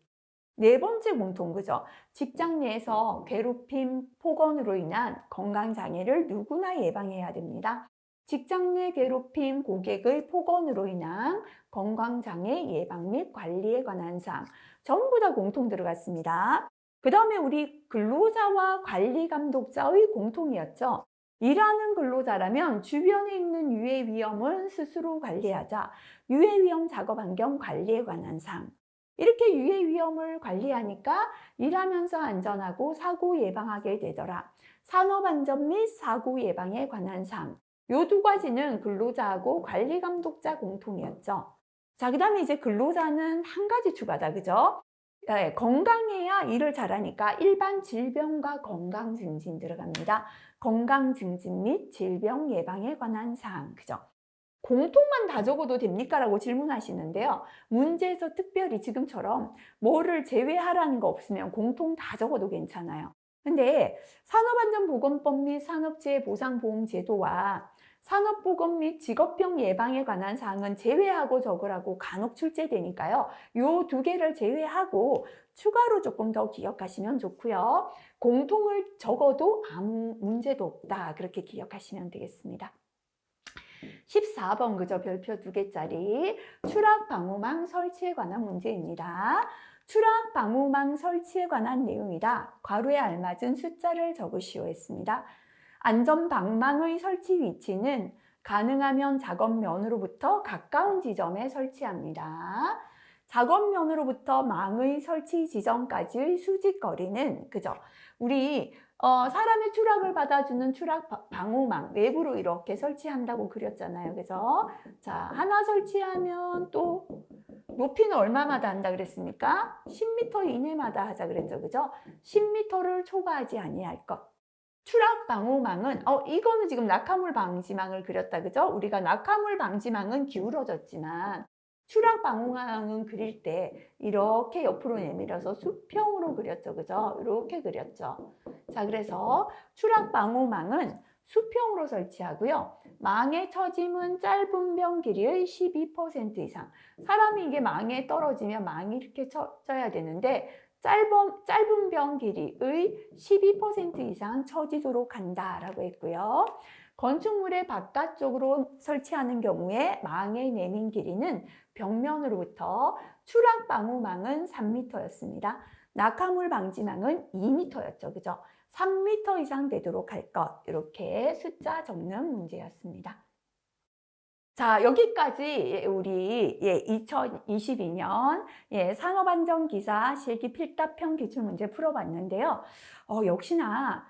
네 번째 공통, 그죠? 직장 내에서 괴롭힘, 폭언으로 인한 건강장애를 누구나 예방해야 됩니다. 직장 내 괴롭힘, 고객의 폭언으로 인한 건강장애 예방 및 관리에 관한 사항 전부 다 공통 들어갔습니다. 그 다음에 우리 근로자와 관리감독자의 공통이었죠. 일하는 근로자라면 주변에 있는 유해 위험을 스스로 관리하자. 유해 위험 작업 환경 관리에 관한 사항. 이렇게 유해 위험을 관리하니까 일하면서 안전하고 사고 예방하게 되더라. 산업안전 및 사고 예방에 관한 사항. 요 두 가지는 근로자하고 관리감독자 공통이었죠. 자, 그 다음에 이제 근로자는 한 가지 추가다. 그죠? 네, 건강해야 일을 잘하니까 일반 질병과 건강 증진 들어갑니다. 건강 증진 및 질병 예방에 관한 사항. 그죠? 공통만 다 적어도 됩니까? 라고 질문하시는데요. 문제에서 특별히 지금처럼 뭐를 제외하라는 거 없으면 공통 다 적어도 괜찮아요. 근데 산업안전보건법 및 산업재해보상보험제도와 산업보건 및 직업병 예방에 관한 사항은 제외하고 적으라고 간혹 출제되니까요. 요 두 개를 제외하고 추가로 조금 더 기억하시면 좋고요. 공통을 적어도 아무 문제도 없다. 그렇게 기억하시면 되겠습니다. 14번 그저 별표 2개짜리 추락 방호망 설치에 관한 문제입니다. 추락 방호망 설치에 관한 내용이다. 괄호에 알맞은 숫자를 적으시오 했습니다. 안전 방망의 설치 위치는 가능하면 작업면으로부터 가까운 지점에 설치합니다. 작업면으로부터 망의 설치 지점까지의 수직거리는 그죠? 우리 사람의 추락을 받아주는 추락 방호망 외부로 이렇게 설치한다고 그렸잖아요. 그죠? 자, 하나 설치하면 또 높이는 얼마마다 한다 그랬습니까? 10m 이내마다 하자 그랬죠. 그죠? 10m를 초과하지 아니할 것. 추락 방호망은 이거는 지금 낙하물 방지망을 그렸다. 그죠? 우리가 낙하물 방지망은 기울어졌지만 추락 방호망은 그릴 때 이렇게 옆으로 내밀어서 수평으로 그렸죠. 그죠? 이렇게 그렸죠. 자, 그래서 추락 방호망은 수평으로 설치하고요. 망에 처짐은 짧은 병 길이의 12% 이상. 사람이 이게 망에 떨어지면 망이 이렇게 쳐져야 되는데 짧은 병 길이의 12% 이상 처지도록 한다라고 했고요. 건축물의 바깥쪽으로 설치하는 경우에 망의 내민 길이는 벽면으로부터 추락 방호망은 3m였습니다. 낙하물 방지망은 2m였죠. 그죠? 3m 이상 되도록 할 것. 이렇게 숫자 적는 문제였습니다. 자, 여기까지 우리 2022년 산업안전기사 실기 필답형 기출문제 풀어봤는데요. 역시나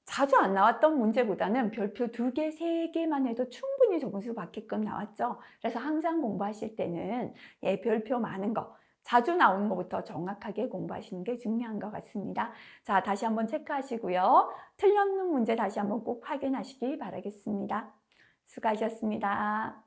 자주 안 나왔던 문제보다는 별표 2개, 3개만 해도 충분히 점수 받게끔 나왔죠. 그래서 항상 공부하실 때는 별표 많은 거, 자주 나오는 것부터 정확하게 공부하시는 게 중요한 것 같습니다. 자, 다시 한번 체크하시고요. 틀렸는 문제 다시 한번 꼭 확인하시기 바라겠습니다. 수고하셨습니다.